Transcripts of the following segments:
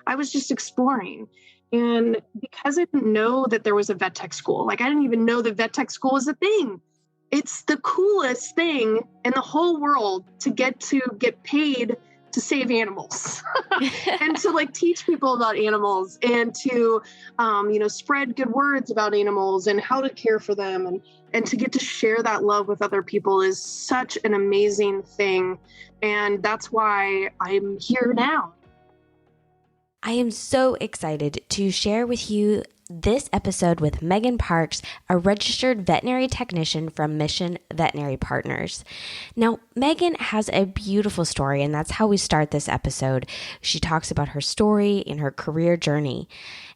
I was just exploring. And because I didn't know that there was a vet tech school, like I didn't even know that vet tech school was a thing. It's the coolest thing in the whole world to get paid to save animals and to like teach people about animals and to, spread good words about animals and how to care for them. And to get to share that love with other people is such an amazing thing. And that's why I'm here now. I am so excited to share with you this episode with Meagan Parks, a registered veterinary technician from Mission Veterinary Partners. Now, Meagan has a beautiful story, and that's how we start this episode. She talks about her story and her career journey.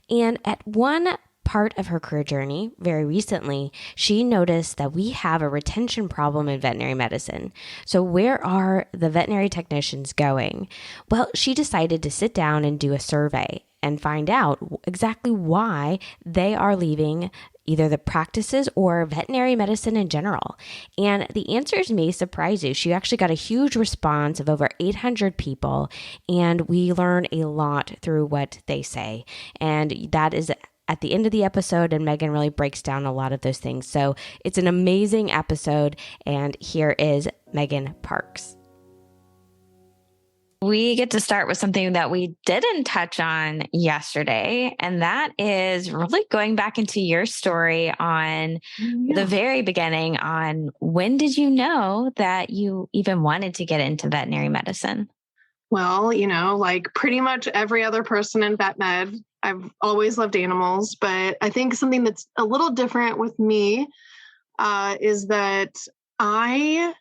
And at one part of her career journey, very recently, she noticed that we have a retention problem in veterinary medicine. So where are the veterinary technicians going? Well, she decided to sit down and do a survey and find out exactly why they are leaving either the practices or veterinary medicine in general. And the answers may surprise you. She actually got a huge response of over 800 people, and we learn a lot through what they say. And that is at the end of the episode, and Meagan really breaks down a lot of those things. So it's an amazing episode, and here is Meagan Parks. We get to start with something that we didn't touch on yesterday, and that is really going back into your story on the very beginning on when did you know that you even wanted to get into veterinary medicine? Well, like pretty much every other person in vet med, I've always loved animals, but I think something that's a little different with me is that I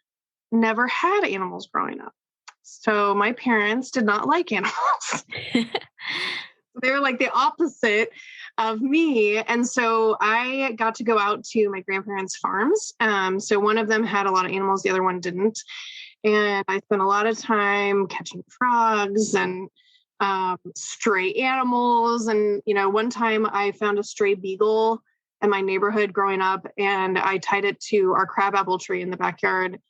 never had animals growing up. So my parents did not like animals. They were like the opposite of me. And so I got to go out to my grandparents' farms. So one of them had a lot of animals, the other one didn't. And I spent a lot of time catching frogs and stray animals. And, one time I found a stray beagle in my neighborhood growing up, and I tied it to our crabapple tree in the backyard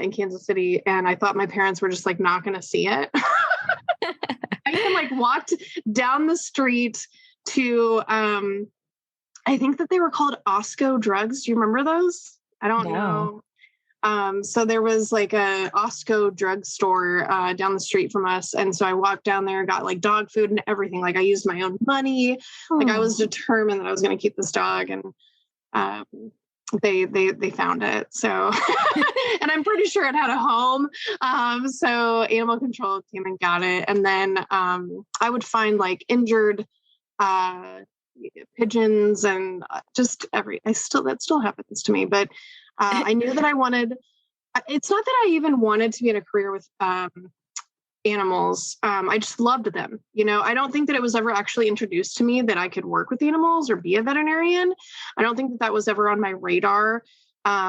in Kansas City. And I thought my parents were just like not going to see it. I even like walked down the street to, I think that they were called Osco drugs. Do you remember those? I don't know. So there was like a Osco drugstore down the street from us. And so I walked down there, got like dog food and everything. Like I used my own money. Like I was determined that I was going to keep this dog, and they found it. So, and I'm pretty sure it had a home. So animal control came and got it. And then I would find like injured pigeons and just that still happens to me. But I knew that I wanted, it's not that I even wanted to be in a career with animals. I just loved them. I don't think that it was ever actually introduced to me that I could work with animals or be a veterinarian. I don't think that was ever on my radar,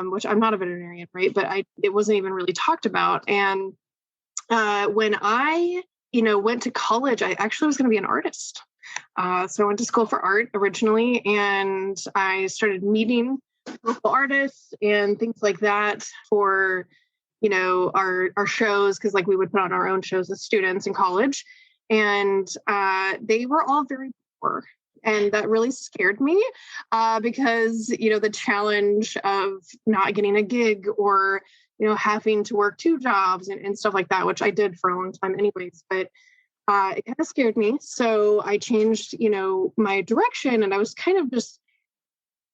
which I'm not a veterinarian, right? But it wasn't even really talked about. And when I, went to college, I actually was going to be an artist. So I went to school for art originally, and I started meeting local artists and things like that for, our shows. Cause like we would put on our own shows as students in college, and they were all very poor. And that really scared me because, the challenge of not getting a gig or, having to work 2 jobs and stuff like that, which I did for a long time anyways, but it kind of scared me. So I changed, my direction, and I was kind of just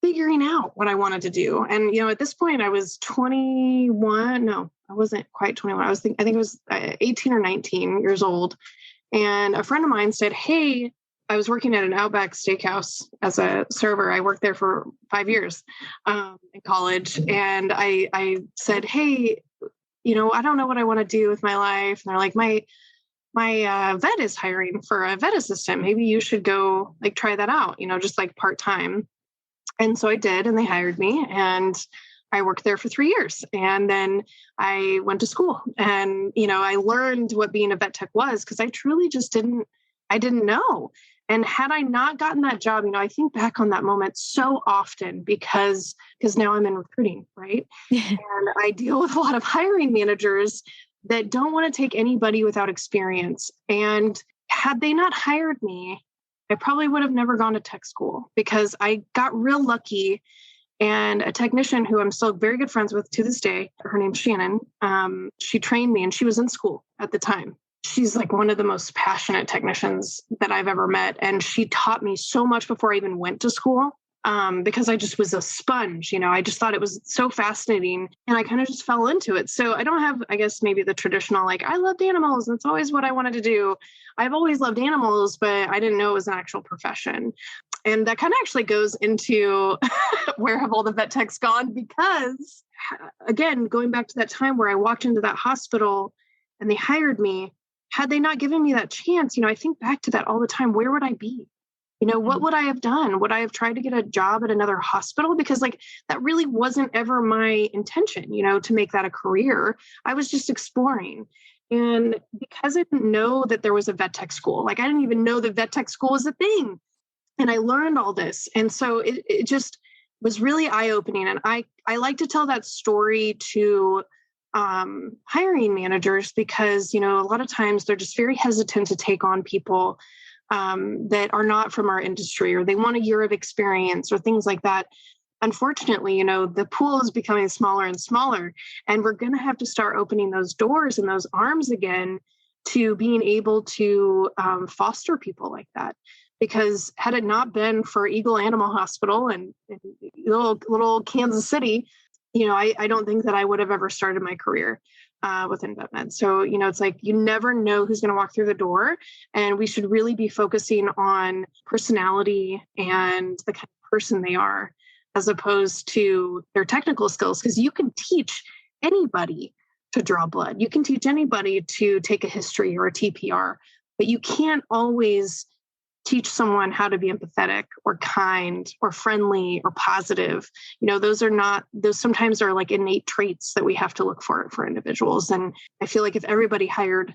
figuring out what I wanted to do. And, at this point I was 21. No, I wasn't quite 21. I think it was 18 or 19 years old. And a friend of mine said, hey, I was working at an Outback Steakhouse as a server. I worked there for 5 years in college. And I said, hey, I don't know what I want to do with my life. And they're like, my vet is hiring for a vet assistant. Maybe you should go like try that out, just like part-time. And so I did, and they hired me, and I worked there for 3 years. And then I went to school, and, I learned what being a vet tech was, because I truly just didn't know. And had I not gotten that job, I think back on that moment so often because now I'm in recruiting, right? And I deal with a lot of hiring managers that don't want to take anybody without experience. And had they not hired me, I probably would have never gone to tech school, because I got real lucky. And a technician who I'm still very good friends with to this day, her name's Shannon, she trained me, and she was in school at the time. She's like one of the most passionate technicians that I've ever met. And she taught me so much before I even went to school, because I just was a sponge. I just thought it was so fascinating, and I kind of just fell into it. So I don't have, I guess, maybe the traditional, like, I loved animals. That's always what I wanted to do. I've always loved animals, but I didn't know it was an actual profession. And that kind of actually goes into where have all the vet techs gone? Because, again, going back to that time where I walked into that hospital and they hired me, had they not given me that chance, I think back to that all the time. Where would I be? What would I have done? Would I have tried to get a job at another hospital? Because that really wasn't ever my intention, to make that a career. I was just exploring. And because I didn't know that there was a vet tech school, I didn't even know that vet tech school was a thing. And I learned all this. And so it just was really eye-opening. And I like to tell that story to hiring managers, because, a lot of times they're just very hesitant to take on people that are not from our industry, or they want a year of experience or things like that. Unfortunately, the pool is becoming smaller and smaller, and we're going to have to start opening those doors and those arms again to being able to foster people like that. Because had it not been for Eagle Animal Hospital and little Kansas City, I don't think that I would have ever started my career within vet med. So, it's like, you never know who's going to walk through the door, and we should really be focusing on personality and the kind of person they are, as opposed to their technical skills. Because you can teach anybody to draw blood. You can teach anybody to take a history or a TPR, but you can't always teach someone how to be empathetic or kind or friendly or positive. Those sometimes are like innate traits that we have to look for individuals. And I feel like if everybody hired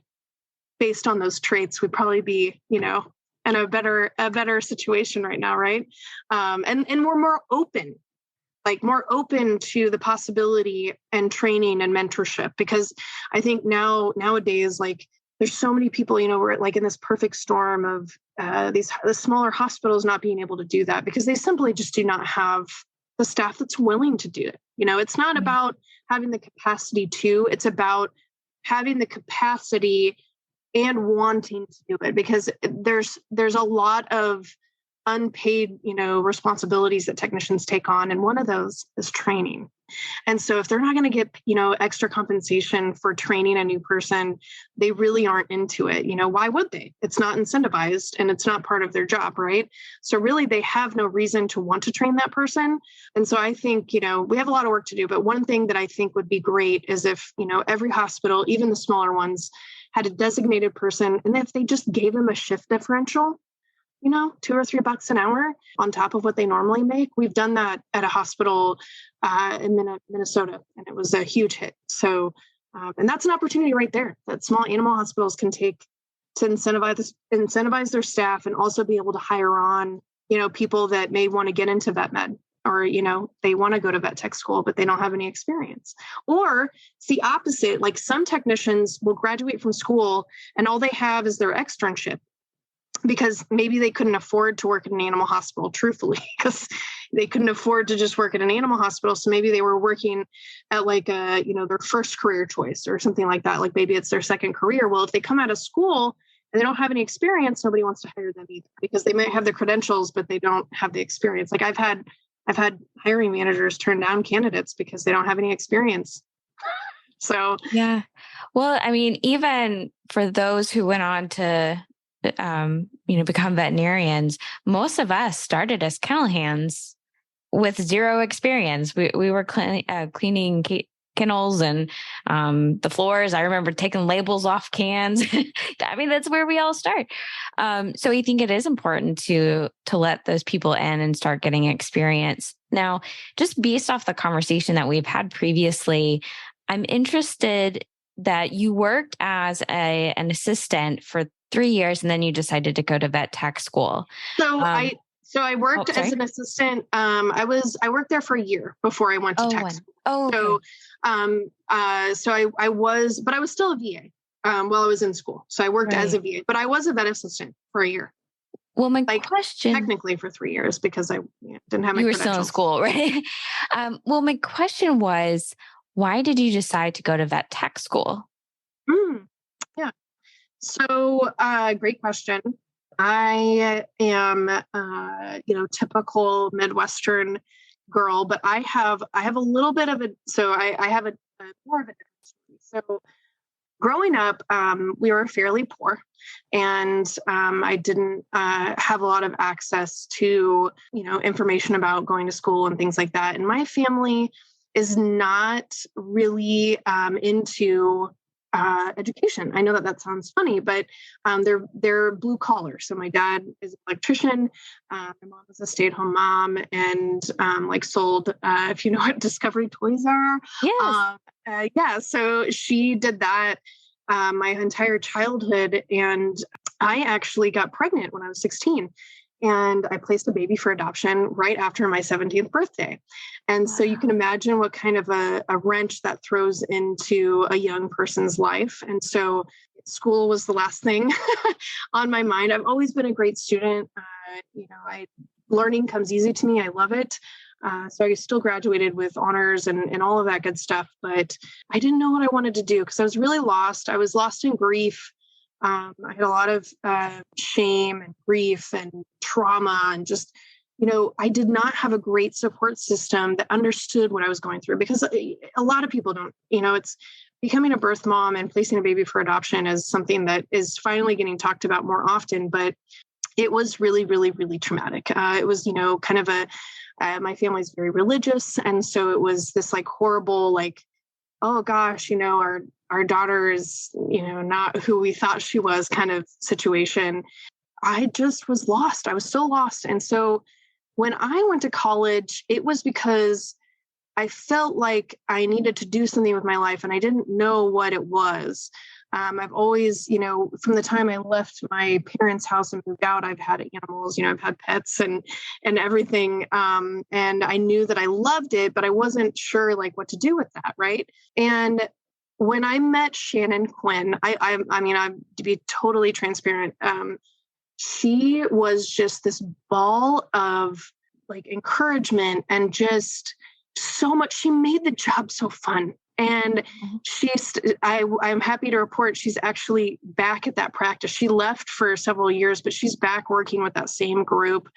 based on those traits, we'd probably be, in a better situation right now. Right. And we're more open to the possibility and training and mentorship, because I think nowadays, there's so many people, we're in this perfect storm of the smaller hospitals not being able to do that, because they simply just do not have the staff that's willing to do it. It's not about having the capacity to, it's about having the capacity and wanting to do it, because there's a lot of unpaid, responsibilities that technicians take on. And one of those is training. And so if they're not going to get, extra compensation for training a new person, they really aren't into it. Why would they? It's not incentivized, and it's not part of their job, right? So really, they have no reason to want to train that person. And so I think, we have a lot of work to do. But one thing that I think would be great is if, every hospital, even the smaller ones, had a designated person, and if they just gave them a shift differential, $2 or $3 an hour on top of what they normally make. We've done that at a hospital in Minnesota, and it was a huge hit. So, and that's an opportunity right there that small animal hospitals can take to incentivize their staff, and also be able to hire on, people that may want to get into vet med, or, they want to go to vet tech school, but they don't have any experience. Or it's the opposite. Like, some technicians will graduate from school and all they have is their externship, because maybe they couldn't afford to work at an animal hospital, truthfully, because they couldn't afford to just work at an animal hospital. So maybe they were working at their first career choice or something like that. Like, maybe it's their second career. Well, if they come out of school and they don't have any experience, nobody wants to hire them either, because they might have the credentials, but they don't have the experience. Like, I've had hiring managers turn down candidates because they don't have any experience. So, yeah. Well, I mean, even for those who went on to become veterinarians, most of us started as kennel hands with zero experience. We were cleaning kennels and the floors. I remember taking labels off cans. I mean, that's where we all start. So I think it is important to let those people in and start getting experience. Now, just based off the conversation that we've had previously, I'm interested that you worked as an assistant for 3 years, and then you decided to go to vet tech school. So I worked as an assistant. I worked there for a year before I went to tech school. Oh, okay. So I was still a VA. while I was in school. So I worked as a VA, but I was a vet assistant for a year. Well, my like question, technically for 3 years because I didn't have my you were credentials. still in school, right? Well, my question was, why did you decide to go to vet tech school? Yeah. So, great question. I am, typical Midwestern girl, but I have a little bit of I have a more of a different story. So growing up, we were fairly poor, and I didn't have a lot of access to, information about going to school and things like that. And my family is not really into education. I know that sounds funny, but they're blue collar. So my dad is an electrician. My mom is a stay-at-home mom, and sold, if you know what Discovery toys are. Yes. So she did that my entire childhood, and I actually got pregnant when I was 16. And I placed a baby for adoption right after my 17th birthday. And so you can imagine what kind of a wrench that throws into a young person's life. And so school was the last thing on my mind. I've always been a great student. Learning comes easy to me. I love it. So I still graduated with honors and all of that good stuff. But I didn't know what I wanted to do because I was really lost. I was lost in grief. I had a lot of shame and grief and trauma, and just, I did not have a great support system that understood what I was going through, because a lot of people don't. It's becoming a birth mom and placing a baby for adoption is something that is finally getting talked about more often, but it was really, really, really traumatic. It was, kind of my family's very religious. And so it was this horrible, oh gosh, our daughter is, not who we thought she was kind of situation. I just was lost. I was so lost. And so when I went to college, it was because I felt like I needed to do something with my life, and I didn't know what it was. I've always, from the time I left my parents' house and moved out, I've had animals, I've had pets and everything. And I knew that I loved it, but I wasn't sure what to do with that. Right. And when I met Shannon Quinn, I to be totally transparent, she was just this ball of encouragement and just so much. She made the job so fun. And I'm happy to report she's actually back at that practice. She left for several years, but she's back working with that same group.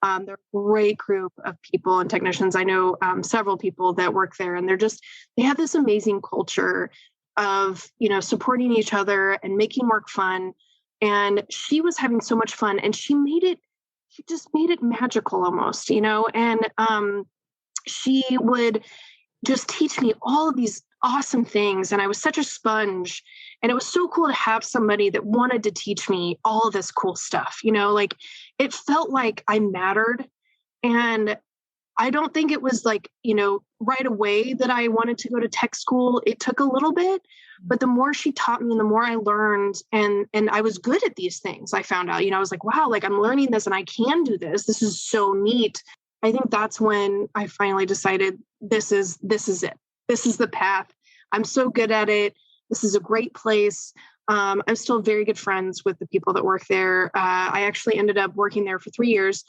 They're a great group of people and technicians. I know several people that work there, and they have this amazing culture of, supporting each other and making work fun. And she was having so much fun, and she just made it magical almost, and she would just teach me all of these awesome things. And I was such a sponge, and it was so cool to have somebody that wanted to teach me all of this cool stuff. It felt like I mattered. And I don't think it was right away that I wanted to go to tech school. It took a little bit, but the more she taught me and the more I learned, and I was good at these things, I found out, I was like, wow, I'm learning this and I can do this. This is so neat. I think that's when I finally decided this is it. This is the path. I'm so good at it. This is a great place. I'm still very good friends with the people that work there. I actually ended up working there for 3 years.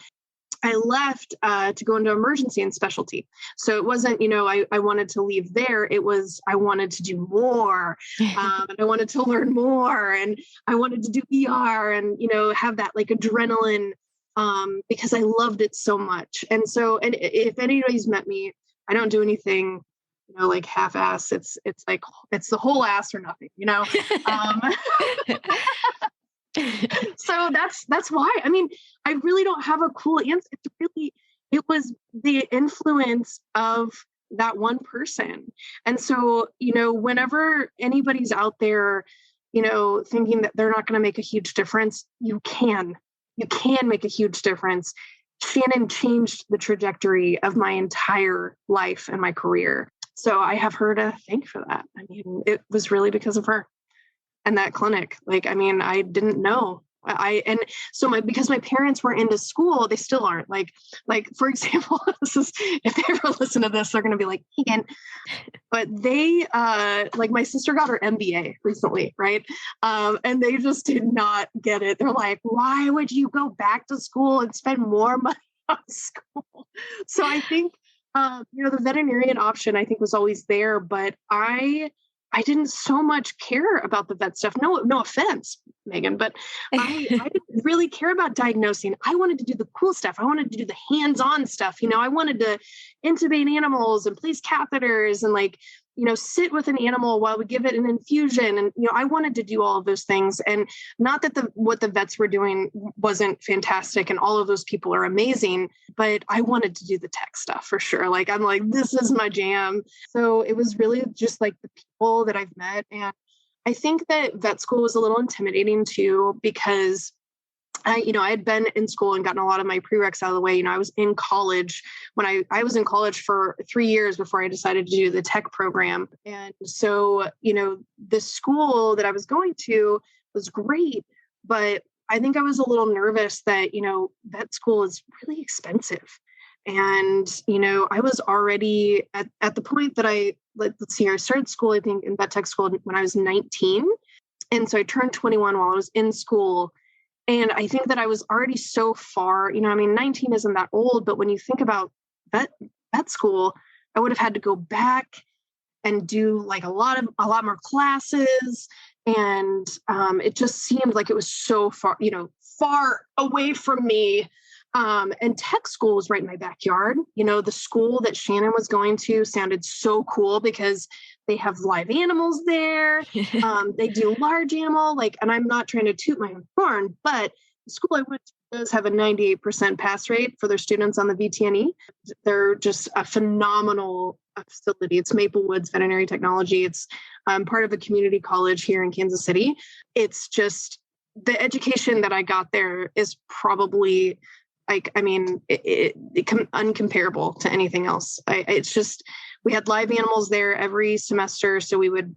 I left to go into emergency and specialty. So it wasn't, I wanted to leave there. It was, I wanted to do more. And I wanted to learn more. And I wanted to do ER and, have that Mm-hmm. adrenaline because I loved it so much. And so, and if anybody's met me, I don't do anything, half-ass. It's the whole ass or nothing, So that's why. I really don't have a cool answer. It was the influence of that one person. And so, whenever anybody's out there, thinking that they're not going to make a huge difference, you can make a huge difference. Shannon changed the trajectory of my entire life and my career. So I have her to thank for that. It was really because of her and that clinic. I didn't know Because my parents were into school, they still aren't. Like for example, if they ever listen to this, they're going to be like, Meagan. But they, like my sister got her MBA recently, right? And they just did not get it. They're like, why would you go back to school and spend more money on school? So I think, the veterinarian option I think was always there, but I didn't so much care about the vet stuff. No offense, Meagan, but I didn't really care about diagnosing. I wanted to do the cool stuff. I wanted to do the hands-on stuff. I wanted to intubate animals and place catheters and sit with an animal while we give it an infusion. And, I wanted to do all of those things. And not that what the vets were doing wasn't fantastic and all of those people are amazing, but I wanted to do the tech stuff for sure. I'm like, this is my jam. So it was really just the people that I've met. And I think that vet school was a little intimidating too, because I had been in school and gotten a lot of my prereqs out of the way. I was in college when I was in college for 3 years before I decided to do the tech program. And so, the school that I was going to was great, but I think I was a little nervous that, vet school is really expensive. And, I was already at the point that I started school, I think in vet tech school when I was 19. And so I turned 21 while I was in school. And I think that I was already so far, 19 isn't that old, but when you think about vet school, I would have had to go back and do a lot more classes. And it just seemed like it was so far, far away from me. And tech school was right in my backyard. The school that Shannon was going to sounded so cool because they have live animals there. They do large animal, and I'm not trying to toot my own horn, but the school I went to does have a 98% pass rate for their students on the VTNE. They're just a phenomenal facility. It's Maple Woods Veterinary Technology. It's part of a community college here in Kansas City. It's just the education that I got there is probably uncomparable to anything else. It's just, we had live animals there every semester. So we would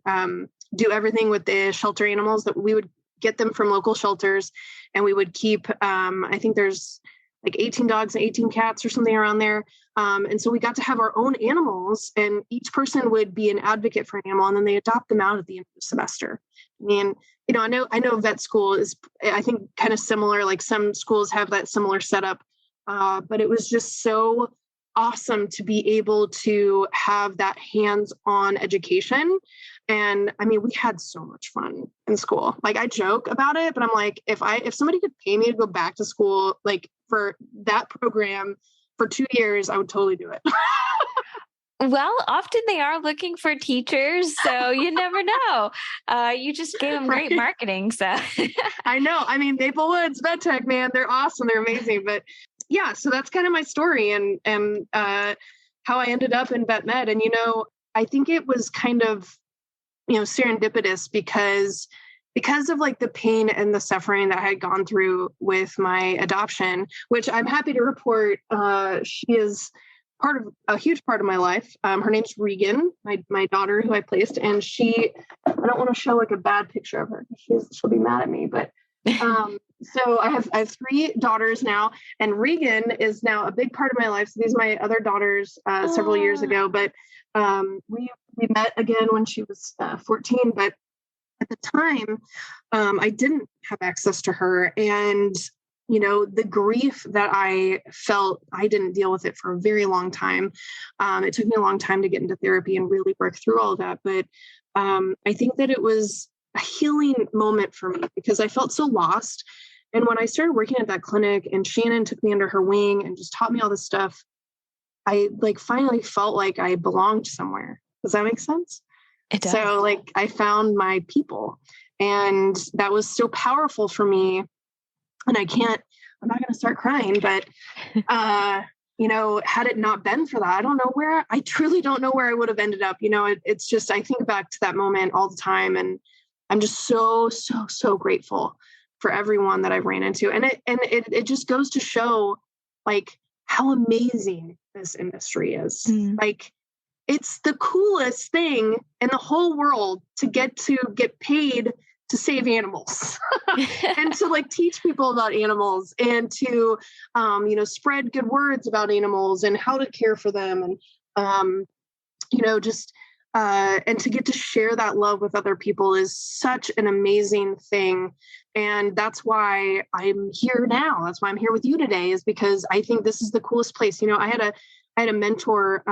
do everything with the shelter animals that we would get them from local shelters. And we would keep, I think there's 18 dogs and 18 cats or something around there. And so we got to have our own animals, and each person would be an advocate for an animal, and then they adopt them out at the end of the semester. I know vet school is, I think, kind of similar. Some schools have that similar setup, but it was just so awesome to be able to have that hands-on education. And we had so much fun in school. I joke about it, but I'm like, if somebody could pay me to go back to school, for that program for 2 years, I would totally do it. Well, often they are looking for teachers, so you never know. You just gave them great marketing, so. I know. Maple Woods Vet Tech, man, they're awesome. They're amazing. But yeah, so that's kind of my story and how I ended up in vet med. And, I think it was kind of, serendipitous because of the pain and the suffering that I had gone through with my adoption, which I'm happy to report, she is a huge part of my life. Her name's Regan, my daughter who I placed, and I don't want to show a bad picture of her. She'll be mad at me, but so I have 3 daughters now, and Regan is now a big part of my life. So these are my other daughters several years ago, but we met again when she was 14, but at the time I didn't have access to her. And the grief that I felt, I didn't deal with it for a very long time. It took me a long time to get into therapy and really work through all of that. But I think that it was a healing moment for me because I felt so lost. And when I started working at that clinic and Shannon took me under her wing and just taught me all this stuff, I finally felt like I belonged somewhere. Does that make sense? It does. So I found my people, and that was so powerful for me. And I'm not going to start crying, but, had it not been for that, I truly don't know where I would have ended up. It's just, I think back to that moment all the time, and I'm just so, so, so grateful for everyone that I've ran into. And it just goes to show how amazing this industry is. It's the coolest thing in the whole world to get paid to save animals and to like teach people about animals and to, spread good words about animals and how to care for them. And, and to get to share that love with other people is such an amazing thing. And that's why I'm here now. That's why I'm here with you today, is because I think this is the coolest place. I had a mentor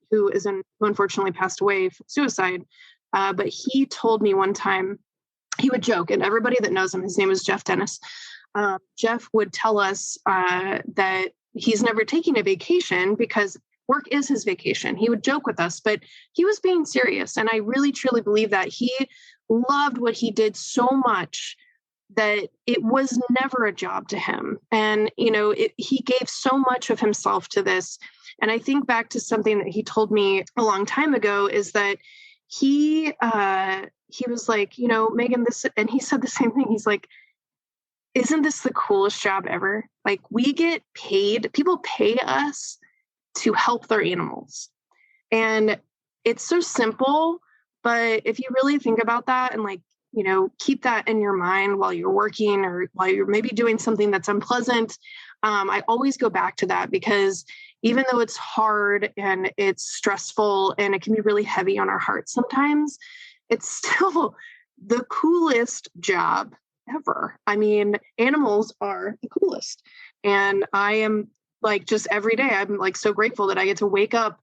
who unfortunately passed away from suicide. But he told me one time, he would joke, and everybody that knows him, his name is Jeff Dennis. Jeff would tell us that he's never taking a vacation because work is his vacation. He would joke with us, but he was being serious. And I really, truly believe that he loved what he did so much that it was never a job to him. And, he gave so much of himself to this. And I think back to something that he told me a long time ago is that he was like, Meagan, this, and he said the same thing. He's like, isn't this the coolest job ever? Like, we get paid, people pay us to help their animals. And it's so simple, but if you really think about that and keep that in your mind while you're working or while you're maybe doing something that's unpleasant, I always go back to that, because even though it's hard and it's stressful and it can be really heavy on our hearts sometimes, it's still the coolest job ever. I mean, animals are the coolest. And I am just every day, I'm so grateful that I get to wake up,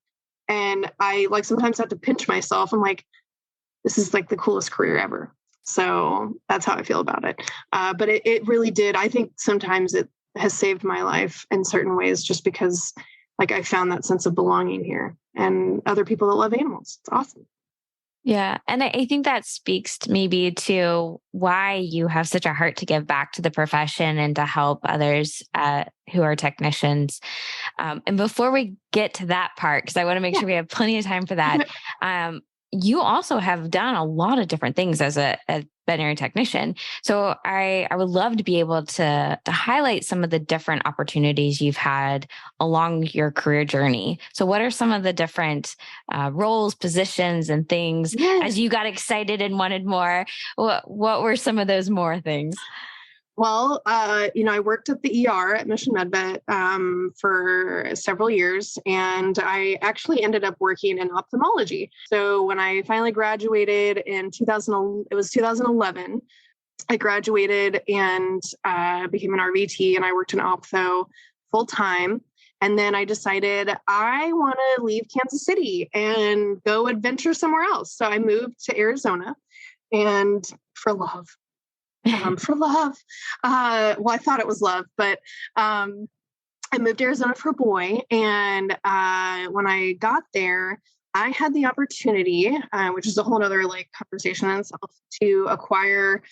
and I sometimes have to pinch myself. I'm like, this is the coolest career ever. So that's how I feel about it. But it really did. I think sometimes it has saved my life in certain ways, just because I found that sense of belonging here and other people that love animals. It's awesome. Yeah. And I think that speaks to maybe to why you have such a heart to give back to the profession and to help others who are technicians. And before we get to that part, because I want to make sure we have plenty of time for that, you also have done a lot of different things as a veterinary technician. So I would love to be able to highlight some of the different opportunities you've had along your career journey. So what are some of the different roles, positions, and things as you got excited and wanted more? What were some of those more things? Well, I worked at the ER at Mission MedVet for several years, and I actually ended up working in ophthalmology. So when I finally graduated in 2011, I graduated and became an RVT, and I worked in ophtho full time. And then I decided I want to leave Kansas City and go adventure somewhere else. So I moved to Arizona, and for love. Well, I thought it was love, but I moved to Arizona for a boy. And when I got there, I had the opportunity, which is a whole other conversation in itself, to acquire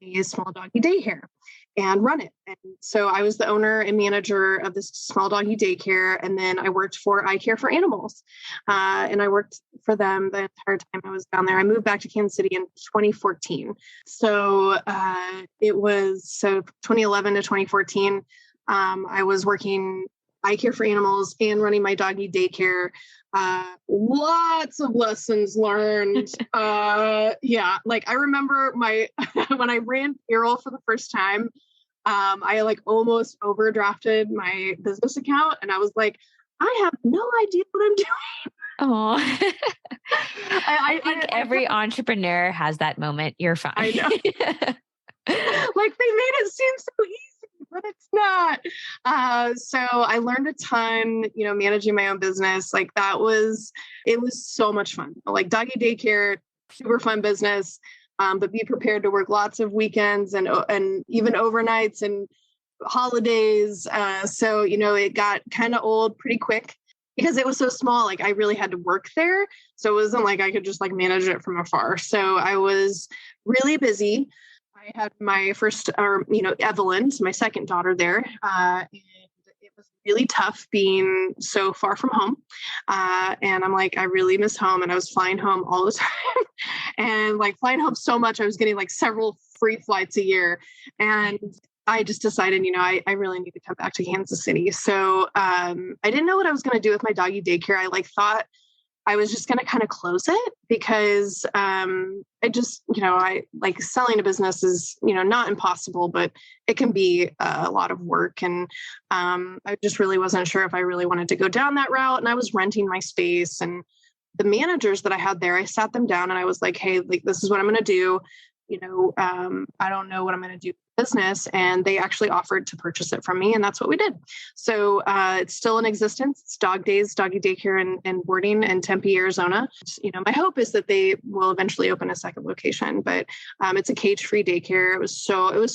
a small doggy daycare and run it. And so I was the owner and manager of this small doggy daycare. And then I worked for I Care for Animals. And I worked for them the entire time I was down there. I moved back to Kansas City in 2014. So it was 2011 to 2014. I was working I Care for Animals and running my doggy daycare. Lots of lessons learned. I remember when I ran payroll for the first time, I almost overdrafted my business account, and I was like, I have no idea what I'm doing. Oh, I think every entrepreneur has that moment. You're fine. I know. They made it seem so easy, but it's not. So I learned a ton, managing my own business. It was so much fun. Doggy daycare, super fun business. But be prepared to work lots of weekends and even overnights and holidays. So it got kind of old pretty quick because it was so small. I really had to work there. So it wasn't I could just manage it from afar. So I was really busy. I had my first, Evelyn, my second daughter there. And it was really tough being so far from home. And I'm I really miss home. And I was flying home all the time and flying home so much. I was getting several free flights a year. And I just decided, I really need to come back to Kansas City. So I didn't know what I was going to do with my doggy daycare. I thought I was just going to kind of close it because I just, I like selling a business is, not impossible, but it can be a lot of work. And I just really wasn't sure if I really wanted to go down that route. And I was renting my space, and the managers that I had there, I sat them down and I was like, hey, like, this is what I'm going to do. I don't know what I'm going to do with business. And they actually offered to purchase it from me. And that's what we did. So it's still in existence. It's Dog Days, doggy daycare and boarding in Tempe, Arizona. My hope is that they will eventually open a second location, but it's a cage-free daycare. It was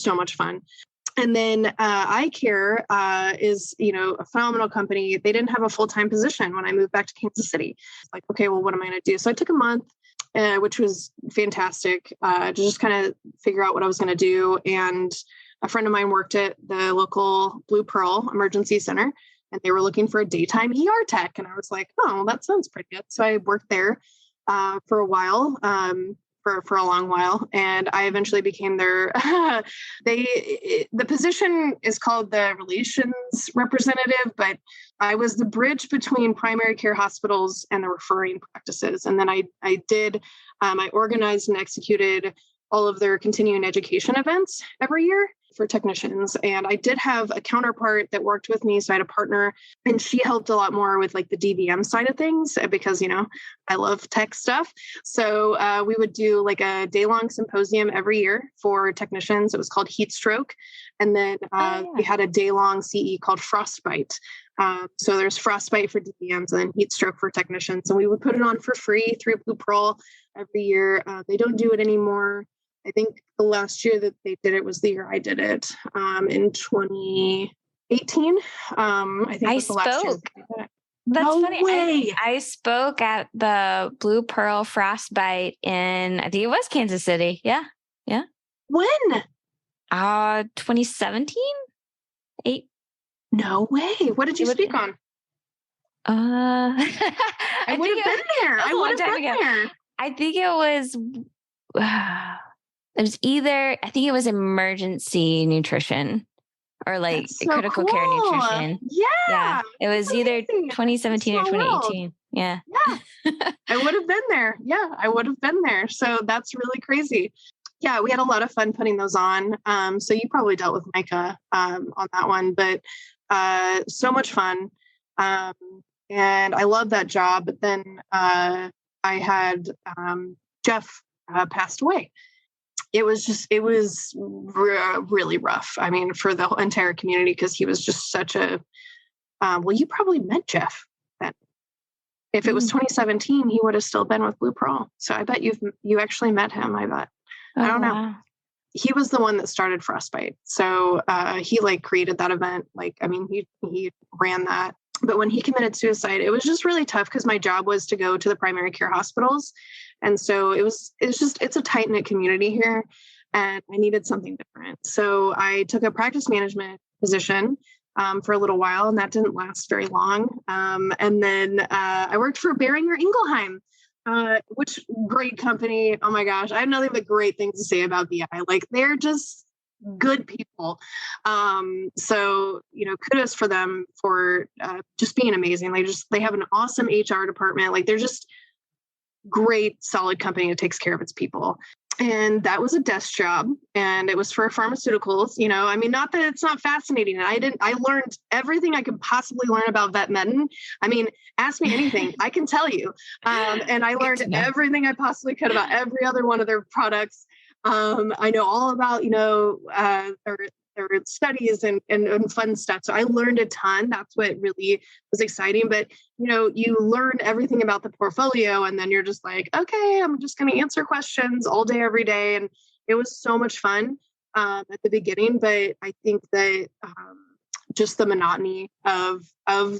so much fun. And then Eye Care is, a phenomenal company. They didn't have a full-time position when I moved back to Kansas City. It's like, okay, well, what am I going to do? So I took a month, which was fantastic, to just kind of figure out what I was going to do. And a friend of mine worked at the local Blue Pearl Emergency Center, and they were looking for a daytime ER tech. And I was like, oh, well, that sounds pretty good. So I worked there for a while. For a long while. And I eventually became their, the position is called the relations representative, but I was the bridge between primary care hospitals and the referring practices. And then I organized and executed all of their continuing education events every year for technicians. And I did have a counterpart that worked with me. So I had a partner, and she helped a lot more with like the DVM side of things because, I love tech stuff. So we would do like a day-long symposium every year for technicians. It was called Heat Stroke. And then we had a day-long CE called Frostbite. So there's Frostbite for DVMs and then Heat Stroke for technicians. And we would put it on for free through Blue Pearl every year. They don't do it anymore. I think the last year that they did it was the year I did it in 2018. I think was the last year. That's no funny. Way. I spoke at the Blue Pearl Frostbite in, I think it was Kansas City. Yeah. Yeah. When? 2017? No way. What did you speak on? I would have been there. I would have been there. I think it was... It was either, I think it was emergency nutrition or like critical care nutrition. Yeah. It was either 2017 or 2018. Yeah. I would have been there. Yeah, I would have been there. So that's really crazy. Yeah, we had a lot of fun putting those on. So you probably dealt with Micah on that one, but so much fun. And I love that job. But then I had Jeff passed away. It was really rough. I mean, for the entire community, because he was just such a, well, you probably met Jeff then. If it was 2017, he would have still been with Blue Pearl. So I bet you actually met him. I bet. I don't know. Wow. He was the one that started Frostbite. So he like created that event. Like, I mean, he ran that. But when he committed suicide, it was just really tough because my job was to go to the primary care hospitals. And so it's a tight-knit community here, and I needed something different. So I took a practice management position for a little while, and that didn't last very long. And then I worked for Beringer Ingelheim, which great company. Oh my gosh, I have nothing but great things to say about BI. Like, they're just good people. So, kudos for them for just being amazing. They have an awesome HR department. Like, they're just great, solid company that takes care of its people. And that was a desk job, and it was for pharmaceuticals. I mean, not that it's not fascinating. I learned everything I could possibly learn about vet medicine. I mean, ask me anything, I can tell you. And I learned everything I possibly could about every other one of their products. I know all about, their studies and fun stuff. So I learned a ton. That's what really was exciting. But, you learn everything about the portfolio, and then you're just like, okay, I'm just going to answer questions all day, every day. And it was so much fun at the beginning. But I think that just the monotony of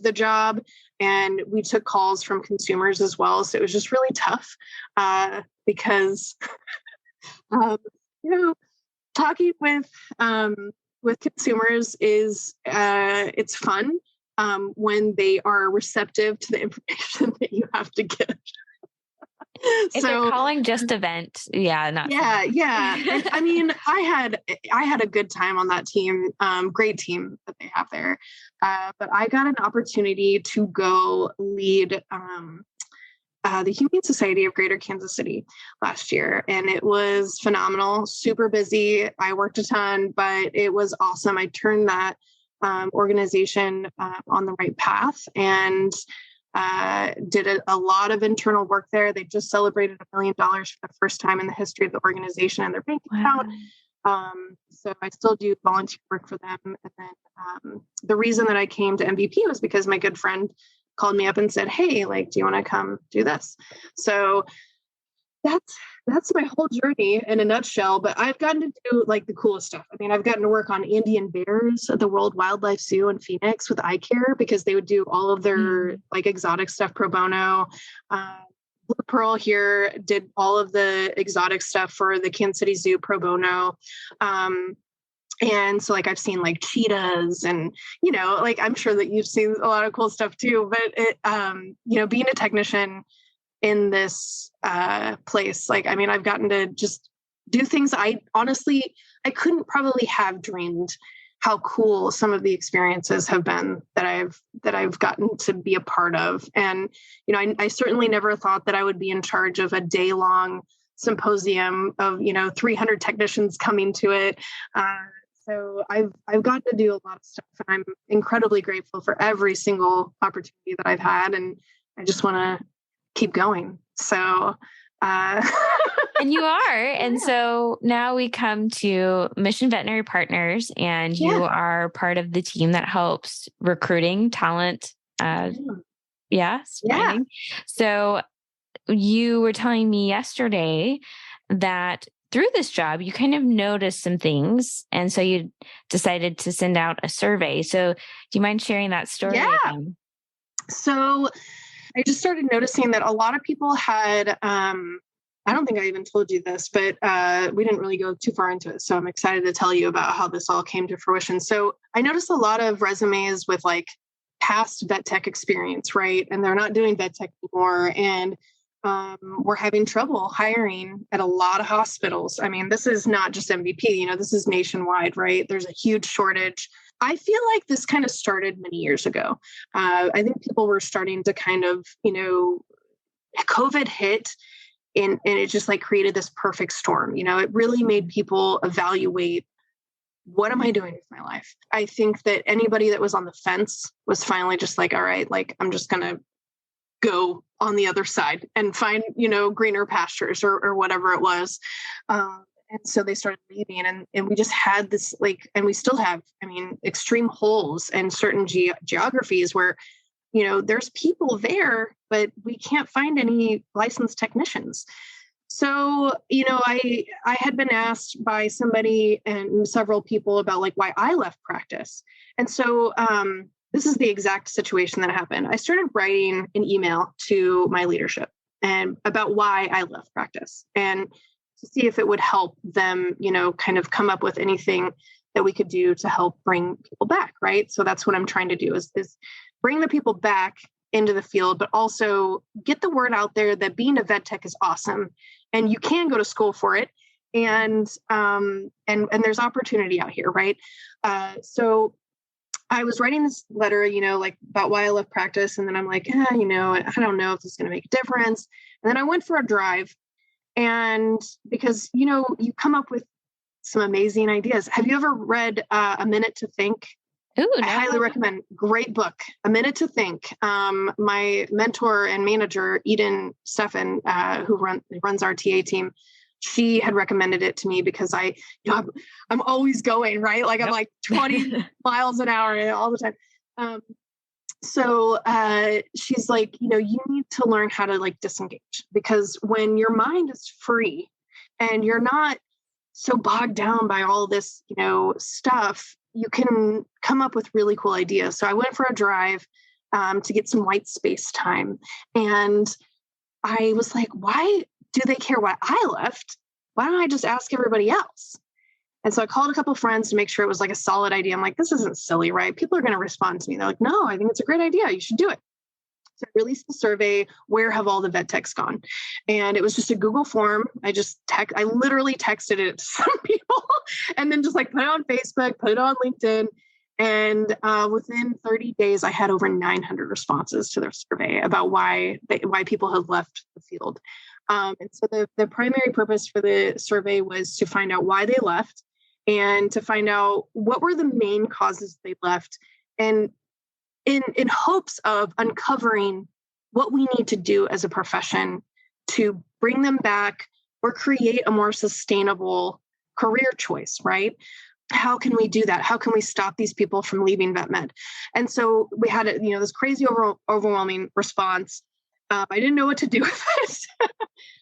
the job, and we took calls from consumers as well. So it was just really tough because, talking with consumers is it's fun when they are receptive to the information that you have to give. If they're calling just to vent, yeah. And, I mean, I had a good time on that team. Great team that they have there. But I got an opportunity to go lead the Humane Society of Greater Kansas City last year, and it was phenomenal, super busy. I worked a ton, but it was awesome. I turned that organization on the right path and did a lot of internal work there. They just celebrated $1 million for the first time in the history of the organization and their bank account. So I still do volunteer work for them. And then the reason that I came to MVP was because my good friend called me up and said, "Hey, like, do you want to come do this?" So that's my whole journey in a nutshell. But I've gotten to do like the coolest stuff. I mean, I've gotten to work on Andean bears at the World Wildlife Zoo in Phoenix with eye care, because they would do all of their like exotic stuff pro bono. Blue Pearl here did all of the exotic stuff for the Kansas City Zoo pro bono. And so like I've seen like cheetahs and, you know, like I'm sure that you've seen a lot of cool stuff too, but it, you know, being a technician in this place, like, I mean, I've gotten to just do things I couldn't probably have dreamed how cool some of the experiences have been that I've gotten to be a part of. And, you know, I certainly never thought that I would be in charge of a day-long symposium of, you know, 300 technicians coming to it. So I've gotten to do a lot of stuff, and I'm incredibly grateful for every single opportunity that I've had. And I just want to keep going. So, and you are. And so now we come to Mission Veterinary Partners, and you are part of the team that helps recruiting talent. Screening. So you were telling me yesterday that through this job, you kind of noticed some things. And so you decided to send out a survey. So do you mind sharing that story? Yeah. So I just started noticing that a lot of people had, I don't think I even told you this, but we didn't really go too far into it. So I'm excited to tell you about how this all came to fruition. So I noticed a lot of resumes with like past vet tech experience, right? And they're not doing vet tech anymore. And we're having trouble hiring at a lot of hospitals. I mean, this is not just MVP, you know, this is nationwide, right? There's a huge shortage. I feel like this kind of started many years ago. I think people were starting to kind of, you know, COVID hit and it just like created this perfect storm. You know, it really made people evaluate, what am I doing with my life? I think that anybody that was on the fence was finally just like, all right, like, I'm just going to go on the other side and find, you know, greener pastures or whatever it was. And so they started leaving, and we just had this like, and we still have, I mean, extreme holes in certain geographies where, you know, there's people there, but we can't find any licensed technicians. So, you know, I had been asked by somebody and several people about like why I left practice. And so, this is the exact situation that happened. I started writing an email to my leadership and about why I left practice, and to see if it would help them, you know, kind of come up with anything that we could do to help bring people back. Right. So that's what I'm trying to do is bring the people back into the field, but also get the word out there that being a vet tech is awesome and you can go to school for it. And there's opportunity out here. Right. So I was writing this letter, you know, like about why I left practice. And then I'm like, you know, I don't know if this is going to make a difference. And then I went for a drive, and because, you know, you come up with some amazing ideas. Have you ever read A Minute to Think? Ooh, no. I highly recommend. Great book, A Minute to Think. My mentor and manager, Eden Steffen, who runs our TA team, she had recommended it to me because I'm always going, right? Like I'm like 20 miles an hour all the time. So she's like, you know, you need to learn how to like disengage, because when your mind is free and you're not so bogged down by all this, you know, stuff, you can come up with really cool ideas. So I went for a drive to get some white space time. And I was like, why do they care why I left? Why don't I just ask everybody else? And so I called a couple of friends to make sure it was like a solid idea. I'm like, this isn't silly, right? People are going to respond to me. They're like, no, I think it's a great idea. You should do it. So I released the survey, where have all the vet techs gone? And it was just a Google form. I literally texted it to some people and then just like put it on Facebook, put it on LinkedIn. And within 30 days, I had over 900 responses to their survey about why people had left the field. And so the primary purpose for the survey was to find out why they left and to find out what were the main causes they left, and in hopes of uncovering what we need to do as a profession to bring them back or create a more sustainable career choice, right? How can we do that? How can we stop these people from leaving vet med? And so we had this crazy overwhelming response. I didn't know what to do with it.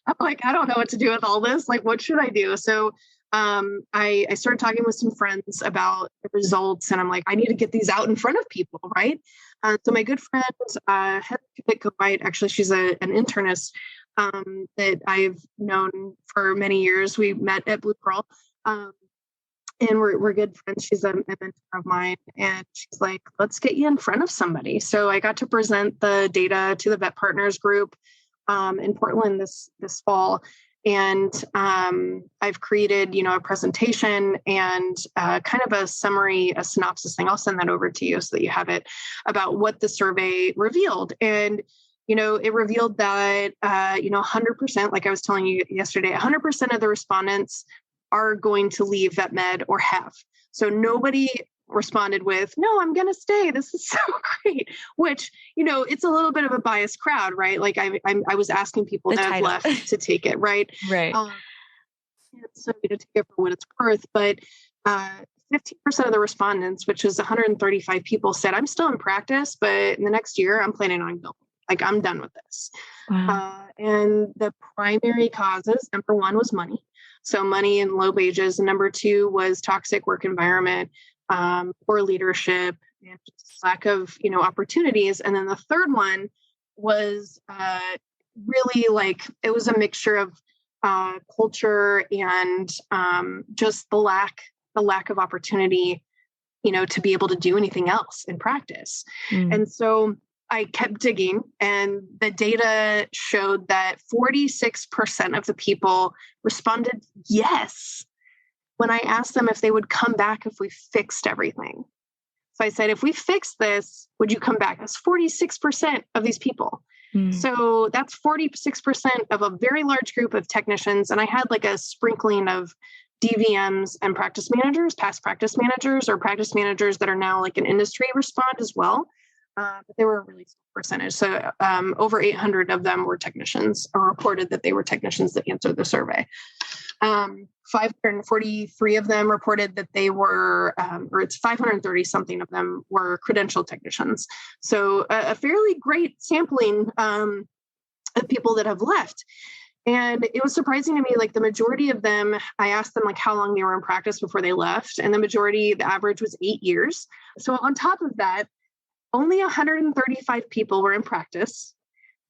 I'm like, I don't know what to do with all this. Like, what should I do? So I started talking with some friends about the results, and I'm like, I need to get these out in front of people, right? So my good friend, Heather White, actually, she's an internist that I've known for many years. We met at Blue Pearl, and we're good friends. She's a mentor of mine, and she's like, let's get you in front of somebody. So I got to present the data to the Vet Partners group in Portland this fall. And I've created, a presentation and kind of a summary, a synopsis thing. I'll send that over to you so that you have it, about what the survey revealed. And, it revealed that, 100%, like I was telling you yesterday, 100% of the respondents are going to leave vet med or have. So nobody responded with, no, I'm going to stay. This is so great, which, it's a little bit of a biased crowd, right? Like I was asking people that have left to take it, right? Right. So to take it for what it's worth, but 15% of the respondents, which is 135 people, said, I'm still in practice, but in the next year, I'm planning on going. Like, I'm done with this. Wow. And the primary causes, number one was money. So money and low wages. And number two was toxic work environment, poor leadership, and just lack of, opportunities. And then the third one was really it was a mixture of culture and just the lack of opportunity, to be able to do anything else in practice. And so I kept digging, and the data showed that 46% of the people responded yes when I asked them if they would come back if we fixed everything. So I said, if we fix this, would you come back? That's 46% of these people. So that's 46% of a very large group of technicians. And I had like a sprinkling of DVMs and practice managers, past practice managers, or practice managers that are now like an industry respond as well. But they were a really small percentage. So over 800 of them were technicians, or reported that they were technicians that answered the survey. 543 of them reported that they were, or it's 530 something of them were credentialed technicians. So a fairly great sampling of people that have left. And it was surprising to me, like the majority of them, I asked them like how long they were in practice before they left. And the average was 8 years. So on top of that, only 135 people were in practice.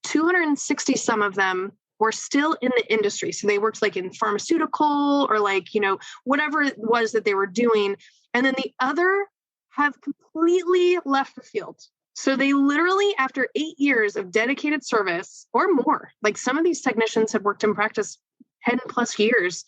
260 some of them were still in the industry. So they worked like in pharmaceutical or whatever it was that they were doing. And then the other have completely left the field. So they literally, after 8 years of dedicated service or more, like some of these technicians have worked in practice 10 plus years,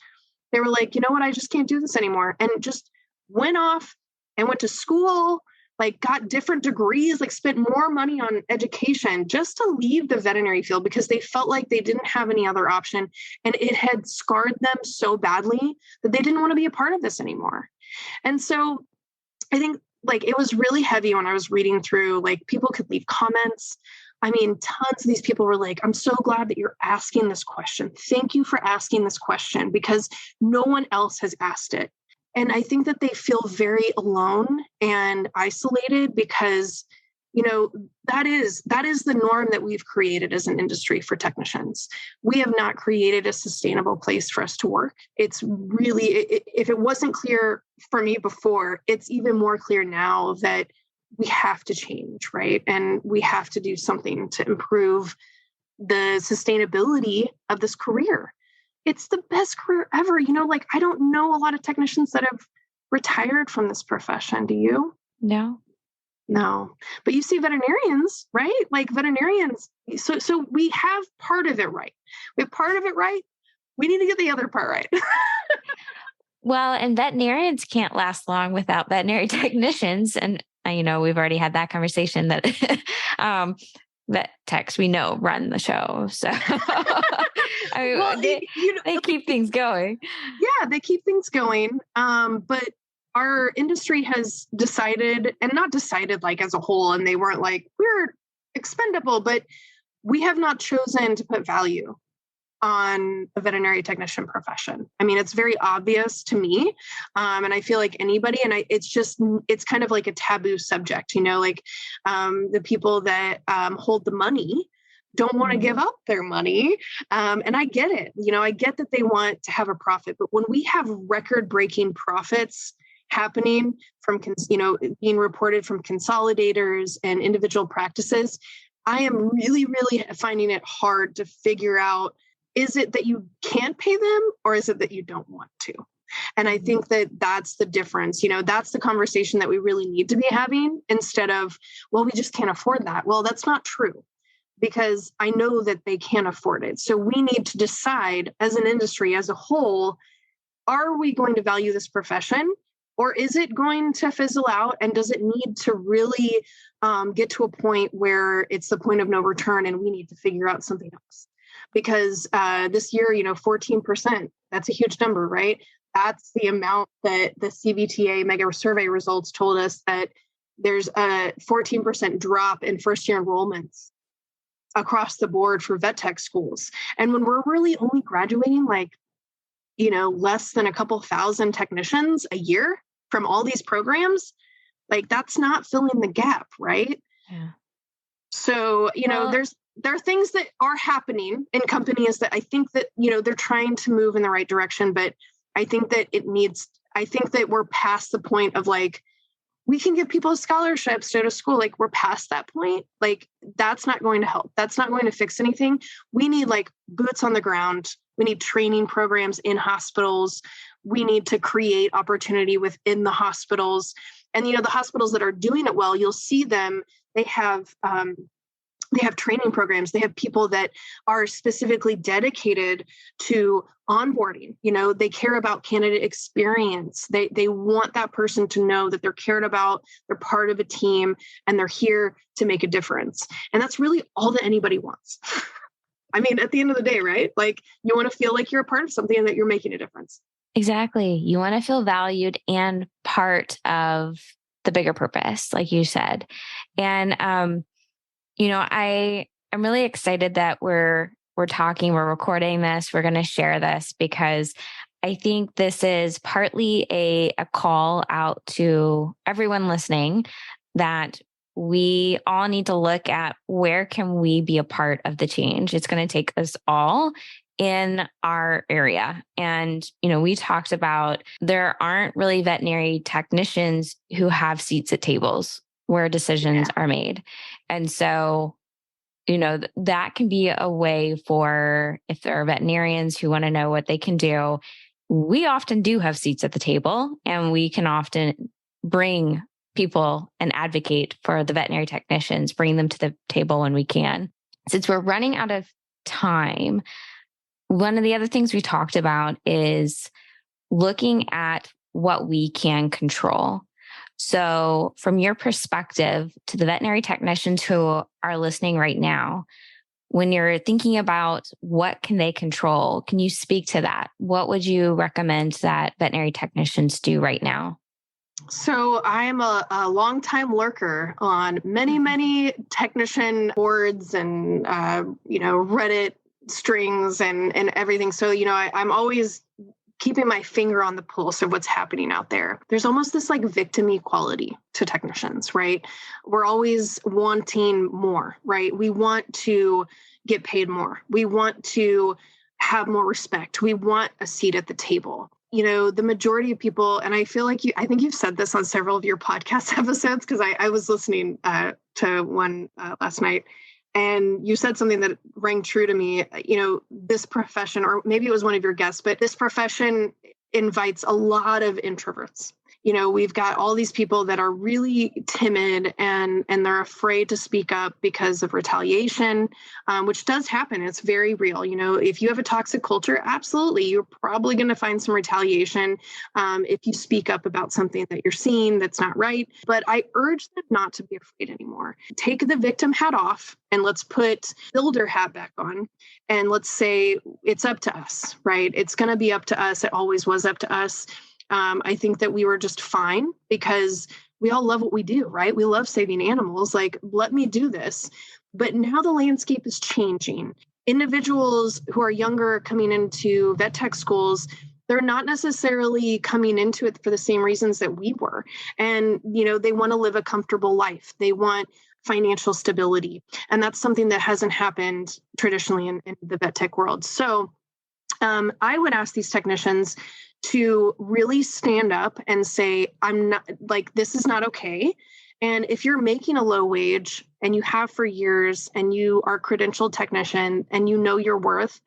they were like, you know what, I just can't do this anymore. And just went off and went to school, like got different degrees, like spent more money on education just to leave the veterinary field because they felt like they didn't have any other option. And it had scarred them so badly that they didn't want to be a part of this anymore. And so I think like it was really heavy when I was reading through, like people could leave comments. I mean, tons of these people were like, I'm so glad that you're asking this question. Thank you for asking this question because no one else has asked it. And I think that they feel very alone and isolated because, that is the norm that we've created as an industry for technicians. We have not created a sustainable place for us to work. It's really, if it wasn't clear for me before, it's even more clear now that we have to change, right? And we have to do something to improve the sustainability of this career. It's the best career ever. I don't know a lot of technicians that have retired from this profession. Do you? No. But you see veterinarians, right? Like veterinarians. So we have part of it right. We have part of it right. We need to get the other part right. Well, and veterinarians can't last long without veterinary technicians. And, we've already had that conversation that vet techs we know run the show. So they keep things going. Yeah, they keep things going. But our industry has decided, and not decided like as a whole, and they weren't like, we're expendable, but we have not chosen to put value on a veterinary technician profession. I mean, it's very obvious to me. And I feel like anybody, it's kind of like a taboo subject, like the people that hold the money don't want to give up their money. And I get it. I get that they want to have a profit, but when we have record-breaking profits happening from, being reported from consolidators and individual practices, I am really, really finding it hard to figure out, is it that you can't pay them or is it that you don't want to? And I think that that's the difference. That's the conversation that we really need to be having, instead of, well, we just can't afford that. Well, that's not true, because I know that they can't afford it. So we need to decide as an industry as a whole, are we going to value this profession, or is it going to fizzle out? And does it need to really get to a point where it's the point of no return and we need to figure out something else? Because this year, 14%, that's a huge number, right? That's the amount that the CVTA mega survey results told us, that there's a 14% drop in first-year enrollments across the board for vet tech schools. And when we're really only graduating less than a couple thousand technicians a year from all these programs, that's not filling the gap, right? Yeah. So, there are things that are happening in companies that I think that, they're trying to move in the right direction, but I think that we're past the point of we can give people scholarships to go to school. We're past that point. That's not going to help. That's not going to fix anything. We need boots on the ground. We need training programs in hospitals. We need to create opportunity within the hospitals. And, the hospitals that are doing it well, you'll see them, they have training programs. They have people that are specifically dedicated to onboarding. They care about candidate experience. They want that person to know that they're cared about, they're part of a team, and they're here to make a difference. And that's really all that anybody wants. I mean, at the end of the day, right? You want to feel like you're a part of something and that you're making a difference. Exactly. You want to feel valued and part of the bigger purpose, like you said. And, I'm really excited that we're talking, we're recording this, we're going to share this, because I think this is partly a call out to everyone listening, that we all need to look at where can we be a part of the change. It's going to take us all in our area. And, we talked about there aren't really veterinary technicians who have seats at tables where decisions are made. And so, that can be a way for, if there are veterinarians who want to know what they can do, we often do have seats at the table, and we can often bring people and advocate for the veterinary technicians, bring them to the table when we can. Since we're running out of time, one of the other things we talked about is looking at what we can control. So from your perspective, to the veterinary technicians who are listening right now, when you're thinking about what can they control, can you speak to that? What would you recommend that veterinary technicians do right now? So I'm a longtime lurker on many, many technician boards and, Reddit strings and everything. So, I'm always keeping my finger on the pulse of what's happening out there. There's almost this victim equality to technicians, right? We're always wanting more, right? We want to get paid more. We want to have more respect. We want a seat at the table. The majority of people, and I feel like I think you've said this on several of your podcast episodes, because I was listening to one last night, and you said something that rang true to me. This profession, or maybe it was one of your guests, but this profession invites a lot of introverts. We've got all these people that are really timid and they're afraid to speak up because of retaliation, which does happen. It's very real. If you have a toxic culture, absolutely, you're probably going to find some retaliation if you speak up about something that you're seeing that's not right. But I urge them not to be afraid anymore. Take the victim hat off and let's put builder hat back on. And let's say it's up to us, right? It's going to be up to us. It always was up to us. I think that we were just fine because we all love what we do, right? We love saving animals. Like, let me do this. But now the landscape is changing. Individuals who are younger coming into vet tech schools, they're not necessarily coming into it for the same reasons that we were. And, they want to live a comfortable life. They want financial stability. And that's something that hasn't happened traditionally in the vet tech world. So I would ask these technicians to really stand up and say, I'm not, like, this is not okay. And if you're making a low wage and you have for years and you are a credentialed technician and you know your worth,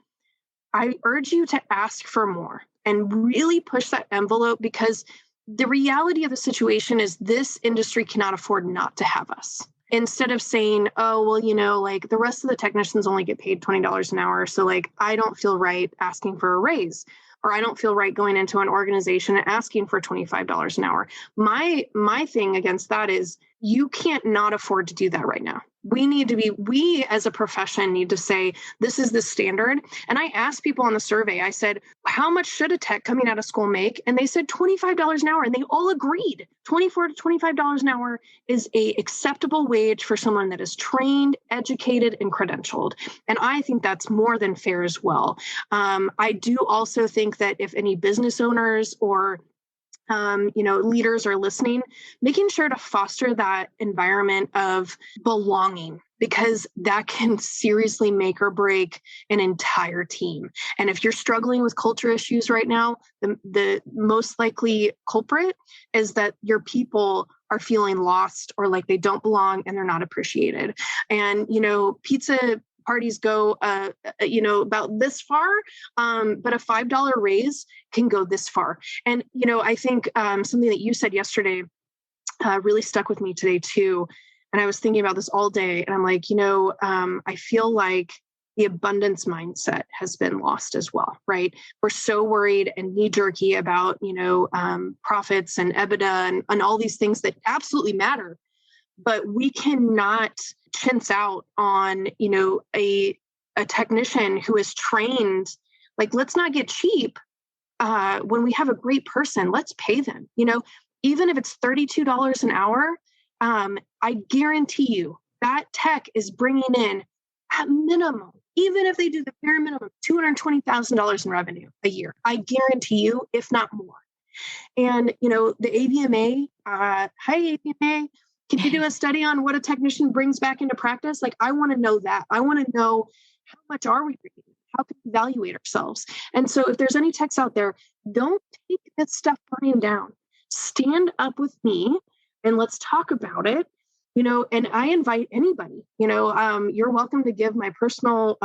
I urge you to ask for more and really push that envelope, because the reality of the situation is this industry cannot afford not to have us. Instead of saying, oh, well, like the rest of the technicians only get paid $20 an hour. So like, I don't feel right asking for a raise, or I don't feel right going into an organization and asking for $25 an hour. My thing against that is you can't not afford to do that right now. We as a profession need to say, this is the standard. And I asked people on the survey, I said, how much should a tech coming out of school make? And they said $25 an hour. And they all agreed $24 to $25 an hour is a acceptable wage for someone that is trained, educated, and credentialed. And I think that's more than fair as well. I do also think that if any business owners or leaders are listening, making sure to foster that environment of belonging, because that can seriously make or break an entire team. And if you're struggling with culture issues right now, the most likely culprit is that your people are feeling lost or like they don't belong and they're not appreciated. And, pizza parties go, about this far, but a $5 raise can go this far. And, I think something that you said yesterday really stuck with me today too. And I was thinking about this all day, and I'm like, I feel like the abundance mindset has been lost as well, right? We're so worried and knee-jerky about, profits and EBITDA and all these things that absolutely matter. But we cannot chintz out on, a technician who is trained. Like, let's not get cheap. When we have a great person, let's pay them. Even if it's $32 an hour, I guarantee you that tech is bringing in at minimum, even if they do the bare minimum, $220,000 in revenue a year. I guarantee you, if not more. And, the AVMA, hi AVMA, can you do a study on what a technician brings back into practice? Like, I want to know that. I want to know, how much are we bringing? How can we evaluate ourselves? And so if there's any techs out there, don't take this stuff lying down. Stand up with me and let's talk about it. And I invite anybody, you're welcome to give my personal,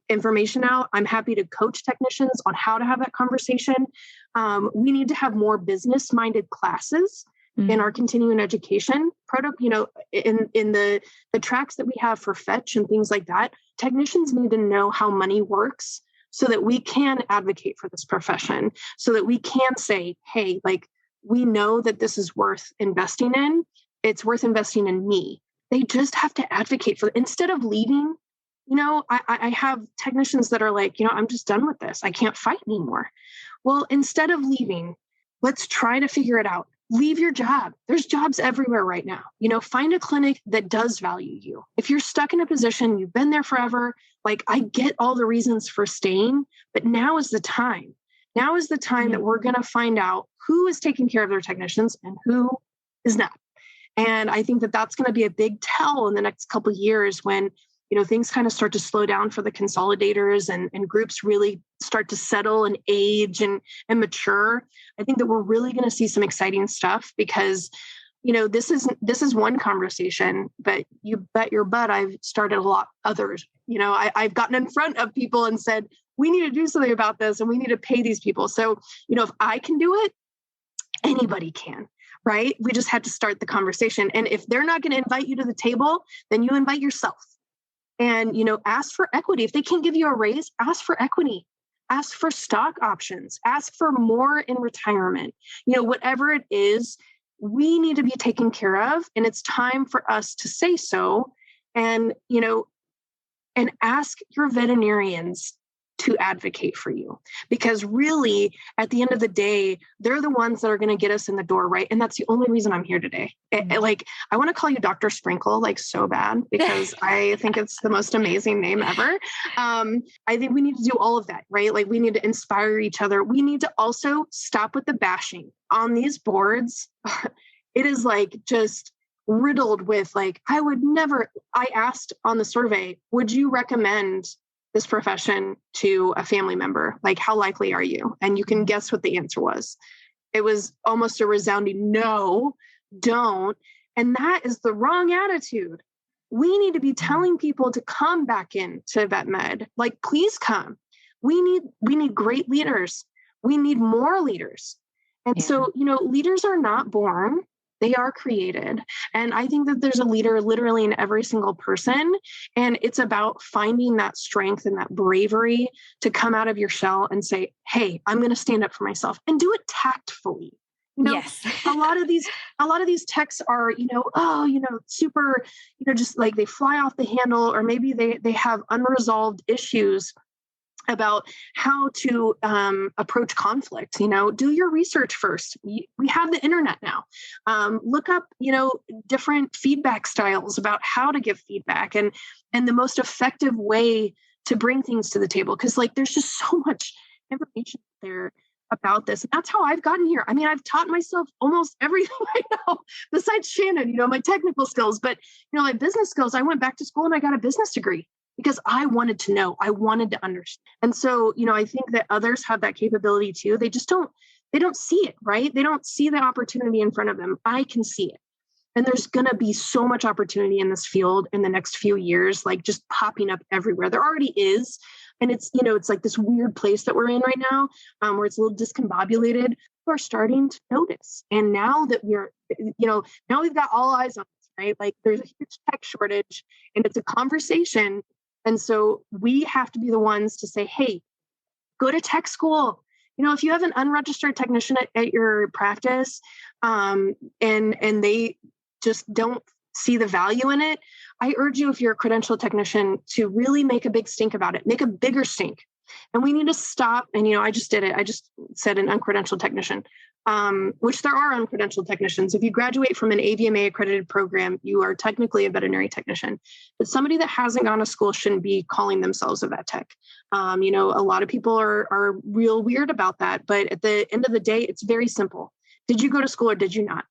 information out. I'm happy to coach technicians on how to have that conversation. We need to have more business-minded classes in our continuing education product, in the tracks that we have for fetch and things like that. Technicians need to know how money works so that we can advocate for this profession, so that we can say, hey, like, we know that this is worth investing in. It's worth investing in me. They just have to advocate for it. Instead of leaving, I have technicians that are like, I'm just done with this. I can't fight anymore. Well, instead of leaving, let's try to figure it out. Leave your job. There's jobs everywhere right now. Find a clinic that does value you. If you're stuck in a position, you've been there forever, like, I get all the reasons for staying, but now is the time. Now is the time that we're going to find out who is taking care of their technicians and who is not. And I think that that's going to be a big tell in the next couple of years when, things kind of start to slow down for the consolidators and groups really start to settle and age and mature. I think that we're really going to see some exciting stuff because, this is one conversation, but you bet your butt I've started a lot others. I've gotten in front of people and said, we need to do something about this and we need to pay these people. So, if I can do it, anybody can, right? We just had to start the conversation. And if they're not going to invite you to the table, then you invite yourself. And, ask for equity. If they can't give you a raise, ask for equity. Ask for stock options. Ask for more in retirement. Whatever it is, we need to be taken care of. And it's time for us to say so. And, and ask your veterinarians to advocate for you, because really at the end of the day, they're the ones that are going to get us in the door. Right. And that's the only reason I'm here today. I want to call you Dr. Sprinkle, so bad, because I think it's the most amazing name ever. I think we need to do all of that, right? We need to inspire each other. We need to also stop with the bashing on these boards. It is just riddled with I asked on the survey, would you recommend this profession to a family member? How likely are you? And you can guess what the answer was. It was almost a resounding no, don't. And that is the wrong attitude. We need to be telling people to come back into vet med. Please come. We need great leaders. We need more leaders. And so, leaders are not born. They are created. And I think that there's a leader literally in every single person. And it's about finding that strength and that bravery to come out of your shell and say, hey, I'm going to stand up for myself, and do it tactfully. Yes. a lot of these texts are, super, just they fly off the handle, or maybe they have unresolved issues about how to approach conflict. Do your research first. We have the internet now. Look up, different feedback styles about how to give feedback and the most effective way to bring things to the table. Because there's just so much information there about this. And that's how I've gotten here. I mean, I've taught myself almost everything I know besides Shannon, my technical skills, but my business skills. I went back to school and I got a business degree, because I wanted to know, I wanted to understand. And so, I think that others have that capability too. They don't see it, right? They don't see the opportunity in front of them. I can see it. And there's going to be so much opportunity in this field in the next few years, just popping up everywhere. There already is. And it's, it's this weird place that we're in right now, where it's a little discombobulated. People are starting to notice. And now that now we've got all eyes on us, right? There's a huge tech shortage, and it's a conversation. And so we have to be the ones to say, hey, go to tech school. If you have an unregistered technician at your practice, and they just don't see the value in it, I urge you, if you're a credentialed technician, to really make a big stink about it, make a bigger stink. And we need to stop. And, I just did it. I just said an uncredentialed technician, which there are uncredentialed technicians. If you graduate from an AVMA accredited program, you are technically a veterinary technician. But somebody that hasn't gone to school shouldn't be calling themselves a vet tech. A lot of people are real weird about that. But at the end of the day, it's very simple. Did you go to school or did you not?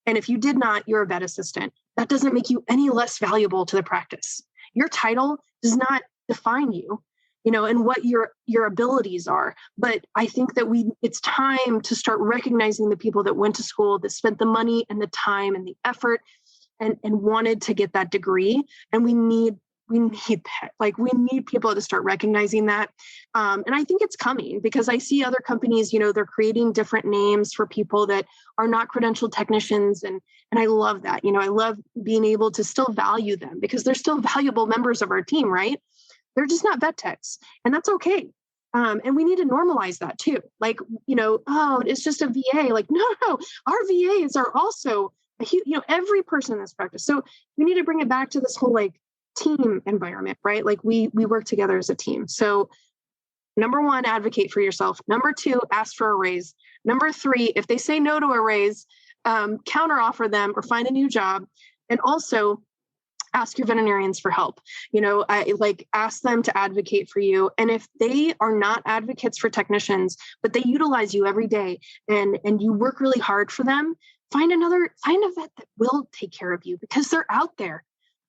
And if you did not, you're a vet assistant. That doesn't make you any less valuable to the practice. Your title does not define you, and what your abilities are. But I think that it's time to start recognizing the people that went to school, that spent the money and the time and the effort and wanted to get that degree. And we need that. We need people to start recognizing that. And I think it's coming, because I see other companies, they're creating different names for people that are not credentialed technicians. And I love that. I love being able to still value them, because they're still valuable members of our team, right? They're just not vet techs, and that's okay. And we need to normalize that too. It's just a VA. No, our VAs are also a huge, every person in this practice. So we need to bring it back to this whole team environment, right? We work together as a team. So number one, advocate for yourself. Number two, ask for a raise. Number three, if they say no to a raise, counter offer them or find a new job. And also ask your veterinarians for help. Ask them to advocate for you. And if they are not advocates for technicians, but they utilize you every day and you work really hard for them, find a vet that will take care of you, because they're out there.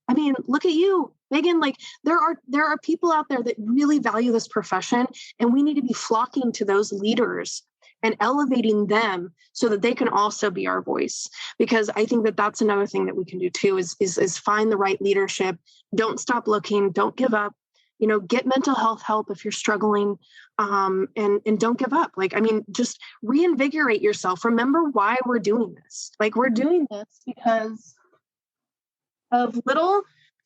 I mean, look at you, Meagan. There are people out there that really value this profession, and we need to be flocking to those leaders and elevating them so that they can also be our voice. Because I think that that's another thing that we can do too, is find the right leadership. Don't stop looking. Don't give up. get mental health help if you're struggling, and don't give up. Just reinvigorate yourself. Remember why we're doing this. We're doing this because of little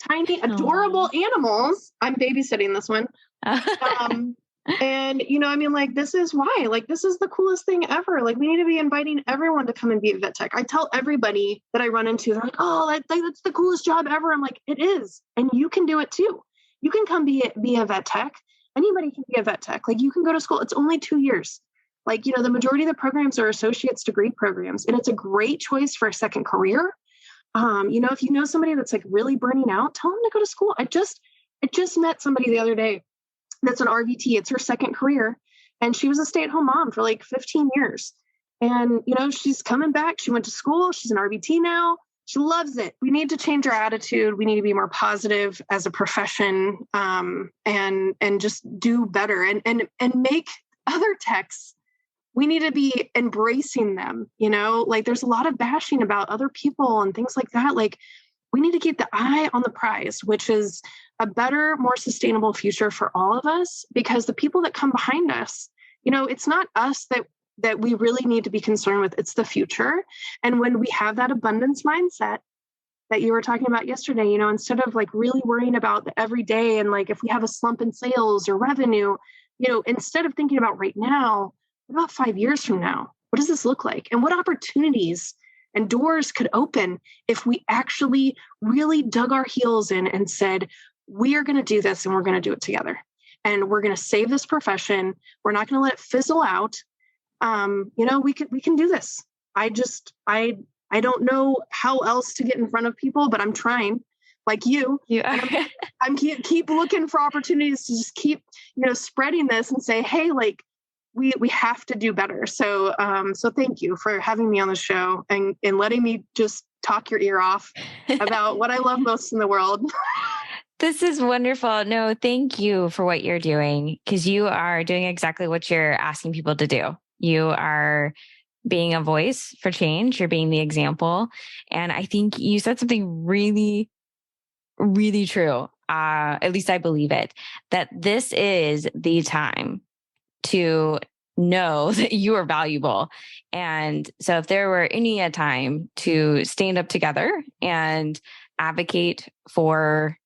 tiny adorable animals. I'm babysitting this one. And this is why, this is the coolest thing ever. We need to be inviting everyone to come and be a vet tech. I tell everybody that I run into, they're like, oh, that's the coolest job ever. I'm like, it is. And you can do it too. You can come be a vet tech. Anybody can be a vet tech. You can go to school. It's only 2 years. The majority of the programs are associate's degree programs, and it's a great choice for a second career. If you know somebody that's really burning out, tell them to go to school. I just met somebody the other day that's an RVT. It's her second career. And she was a stay-at-home mom for 15 years. And, she's coming back. She went to school. She's an RVT now. She loves it. We need to change our attitude. We need to be more positive as a profession, and just do better and make other techs. We need to be embracing them. There's a lot of bashing about other people and things like that. We need to keep the eye on the prize, which is a better, more sustainable future for all of us, because the people that come behind us, it's not us that we really need to be concerned with. It's the future. And when we have that abundance mindset that you were talking about yesterday, instead of really worrying about the everyday and if we have a slump in sales or revenue, instead of thinking about right now, what about 5 years from now? What does this look like? And what opportunities and doors could open if we actually really dug our heels in and said, we are going to do this and we're going to do it together. And we're going to save this profession. We're not going to let it fizzle out. We can do this. I don't know how else to get in front of people, but I'm trying, like you. I'm keep looking for opportunities to just keep, spreading this and say, hey, we have to do better. So thank you for having me on the show and letting me just talk your ear off about what I love most in the world. This is wonderful. No, thank you for what you're doing, because you are doing exactly what you're asking people to do. You are being a voice for change. You're being the example. And I think you said something really, really true. At least I believe it, that this is the time to know that you are valuable. And so if there were any a time to stand up together and advocate for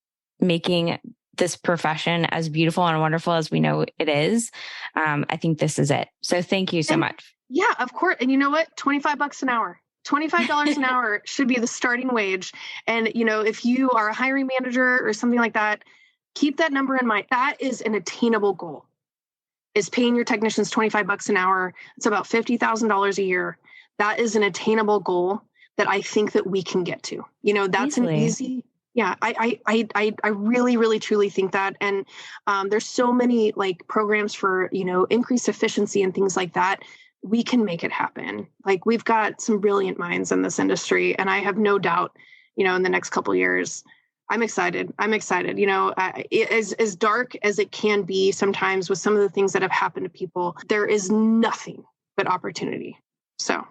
making this profession as beautiful and wonderful as we know it is, I think this is it. So thank you so much. Yeah, of course. And you know what? $25 an hour. $25 an hour should be the starting wage. And, if you are a hiring manager or something like that, keep that number in mind. That is an attainable goal, is paying your technicians $25 an hour. It's about $50,000 a year. That is an attainable goal that I think that we can get to. That's easily. An easy. Yeah, I really, really, truly think that. And there's so many programs for, increased efficiency and things like that. We can make it happen. We've got some brilliant minds in this industry. And I have no doubt, in the next couple of years, I'm excited. As dark as it can be sometimes with some of the things that have happened to people, there is nothing but opportunity. So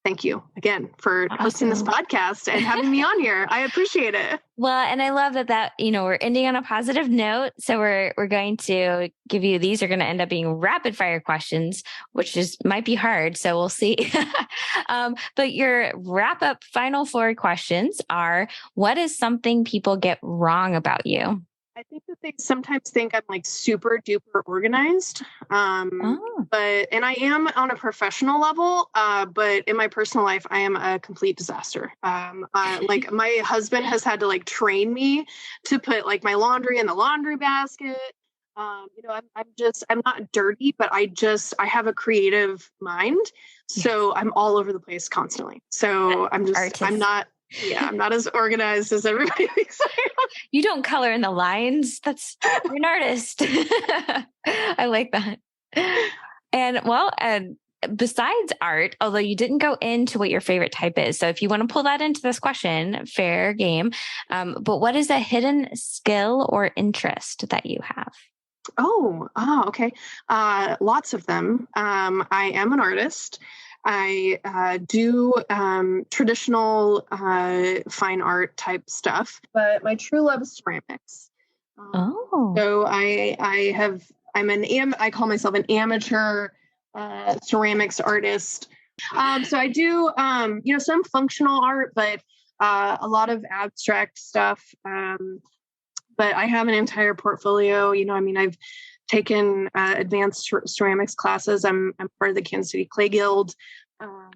thank you again for hosting this podcast and having me on here. I appreciate it. Well, and I love that, we're ending on a positive note. So we're going to give you, these are going to end up being rapid fire questions, which might be hard. So we'll see. But your wrap up final 4 questions are, what is something people get wrong about you? I think that they sometimes think I'm super duper organized. And I am on a professional level, but in my personal life, I am a complete disaster. My husband has had to train me to put my laundry in the laundry basket. I'm not dirty, but I have a creative mind. So I'm all over the place constantly. So I'm not as organized as everybody thinks I am. You don't color in the lines. You're an artist. I like that. And besides art, although you didn't go into what your favorite type is, so if you want to pull that into this question, fair game. But what is a hidden skill or interest that you have? Okay. Lots of them. I am an artist. I do traditional fine art type stuff, but my true love is ceramics. So I call myself an amateur ceramics artist. So I do, some functional art, but a lot of abstract stuff. But I have an entire portfolio. I've taken advanced ceramics classes. I'm part of the Kansas City Clay Guild.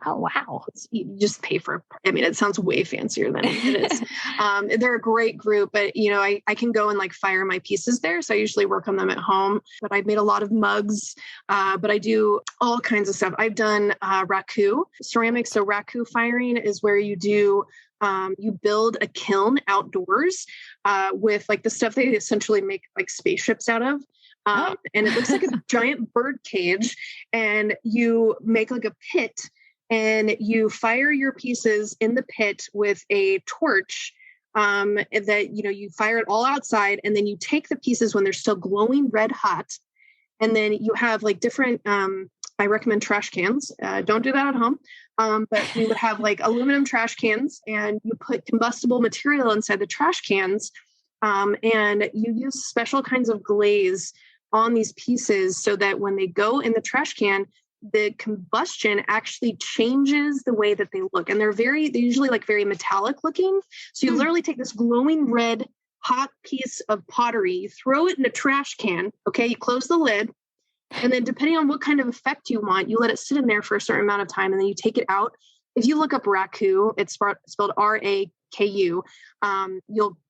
Oh, wow. You just pay for, it sounds way fancier than it is. They're a great group, but I can go and like fire my pieces there. So I usually work on them at home, but I've made a lot of mugs, but I do all kinds of stuff. I've done raku ceramics. So raku firing is where you do, you build a kiln outdoors with like the stuff they essentially make like spaceships out of. And it looks like a giant bird cage, and you make like a pit and you fire your pieces in the pit with a torch that, you fire it all outside, and then you take the pieces when they're still glowing red hot. And then you have like different, I recommend trash cans. Don't do that at home. But we would have like aluminum trash cans, and you put combustible material inside the trash cans. And you use special kinds of glaze on these pieces so that when they go in the trash can, the combustion actually changes the way that they look. And they're usually like very metallic looking. So you literally take this glowing red hot piece of pottery, you throw it in a trash can. Okay. You close the lid. And then depending on what kind of effect you want, you let it sit in there for a certain amount of time, and then you take it out. If you look up raku, it's spelled R-A-K-U.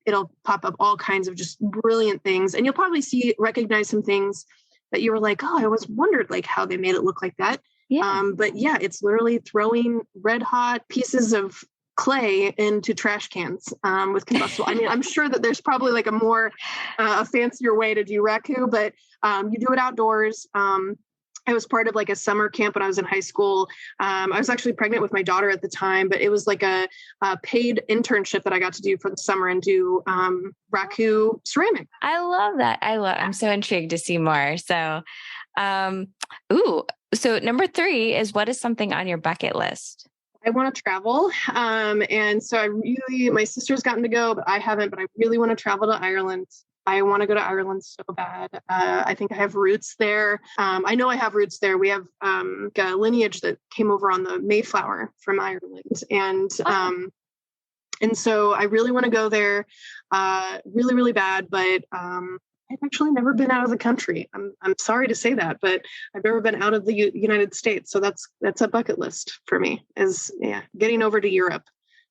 It'll pop up all kinds of just brilliant things. And you'll probably recognize some things that you were like, oh, I always wondered like how they made it look like that. Yeah. But yeah, it's literally throwing red hot pieces of clay into trash cans with combustible. I'm sure that there's probably like a more fancier way to do raku, but you do it outdoors. I was part of like a summer camp when I was in high school. I was actually pregnant with my daughter at the time, but it was like a paid internship that I got to do for the summer and do raku ceramic. I love that. I'm so intrigued to see more. So, so number 3 is, what is something on your bucket list? I want to travel. And so my sister's gotten to go, but I haven't, but I really want to travel to Ireland. I want to go to Ireland so bad. I think I have roots there. I know I have roots there. We have a lineage that came over on the Mayflower from Ireland. And so I really want to go there really, really bad. But I've actually never been out of the country. I'm sorry to say that, but I've never been out of the United States. So that's a bucket list for me, is getting over to Europe,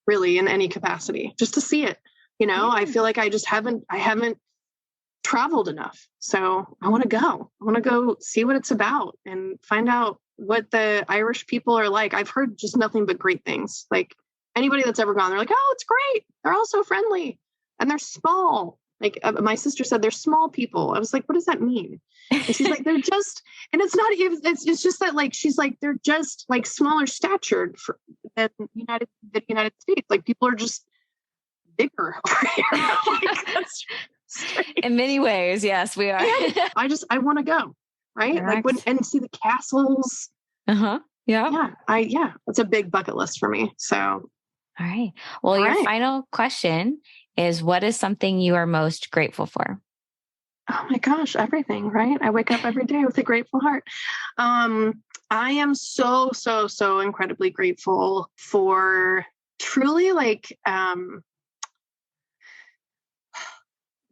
really, in any capacity, just to see it. I feel like I haven't traveled enough. So I want to go. I want to go see what it's about and find out what the Irish people are like. I've heard just nothing but great things. Like anybody that's ever gone, they're like, oh, it's great. They're all so friendly and they're small. Like my sister said, they're small people. I was like, what does that mean? And she's like, they're just, and it's not even, it's just that like, she's like, they're just like smaller statured than the United States. Like people are just bigger over here. Like, that's in many ways, yes, we are. I want to go, right? Correct. Like and see the castles. Yeah. Yeah. It's a big bucket list for me. So, all right. Well, your final question is, what is something you are most grateful for? Oh my gosh, everything, right? I wake up every day with a grateful heart. I am so, so, so incredibly grateful for truly like,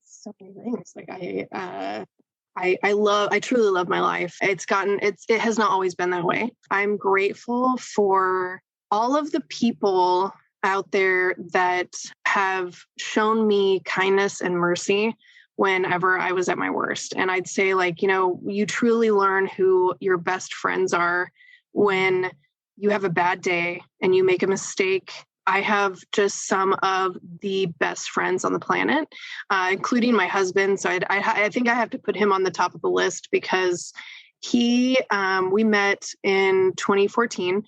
so many things. Like I truly love my life. It has not always been that way. I'm grateful for all of the people out there that have shown me kindness and mercy whenever I was at my worst. And I'd say like, you truly learn who your best friends are when you have a bad day and you make a mistake. I have just some of the best friends on the planet, including my husband. So I think I have to put him on the top of the list because we met in 2014.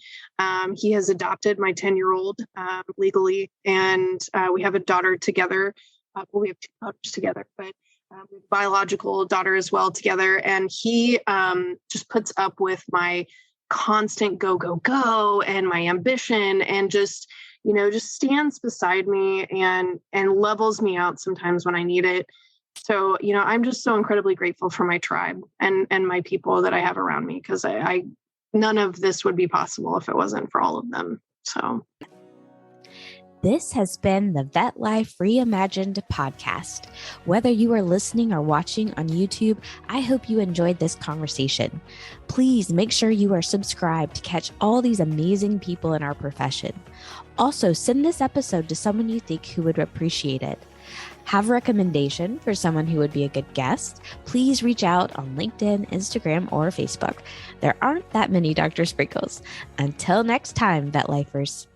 He has adopted my 10-year-old legally, and we have a daughter together. We have 2 daughters together, but biological daughter as well together. And he just puts up with my constant go and my ambition, and just stands beside me and levels me out sometimes when I need it. So, I'm just so incredibly grateful for my tribe and my people that I have around me, because I none of this would be possible if it wasn't for all of them. So this has been the Vet Life Reimagined podcast. Whether you are listening or watching on YouTube, I hope you enjoyed this conversation. Please make sure you are subscribed to catch all these amazing people in our profession. Also, send this episode to someone you think who would appreciate it. Have a recommendation for someone who would be a good guest? Please reach out on LinkedIn, Instagram, or Facebook. There aren't that many Dr. Sprinkles. Until next time, Vet Lifers.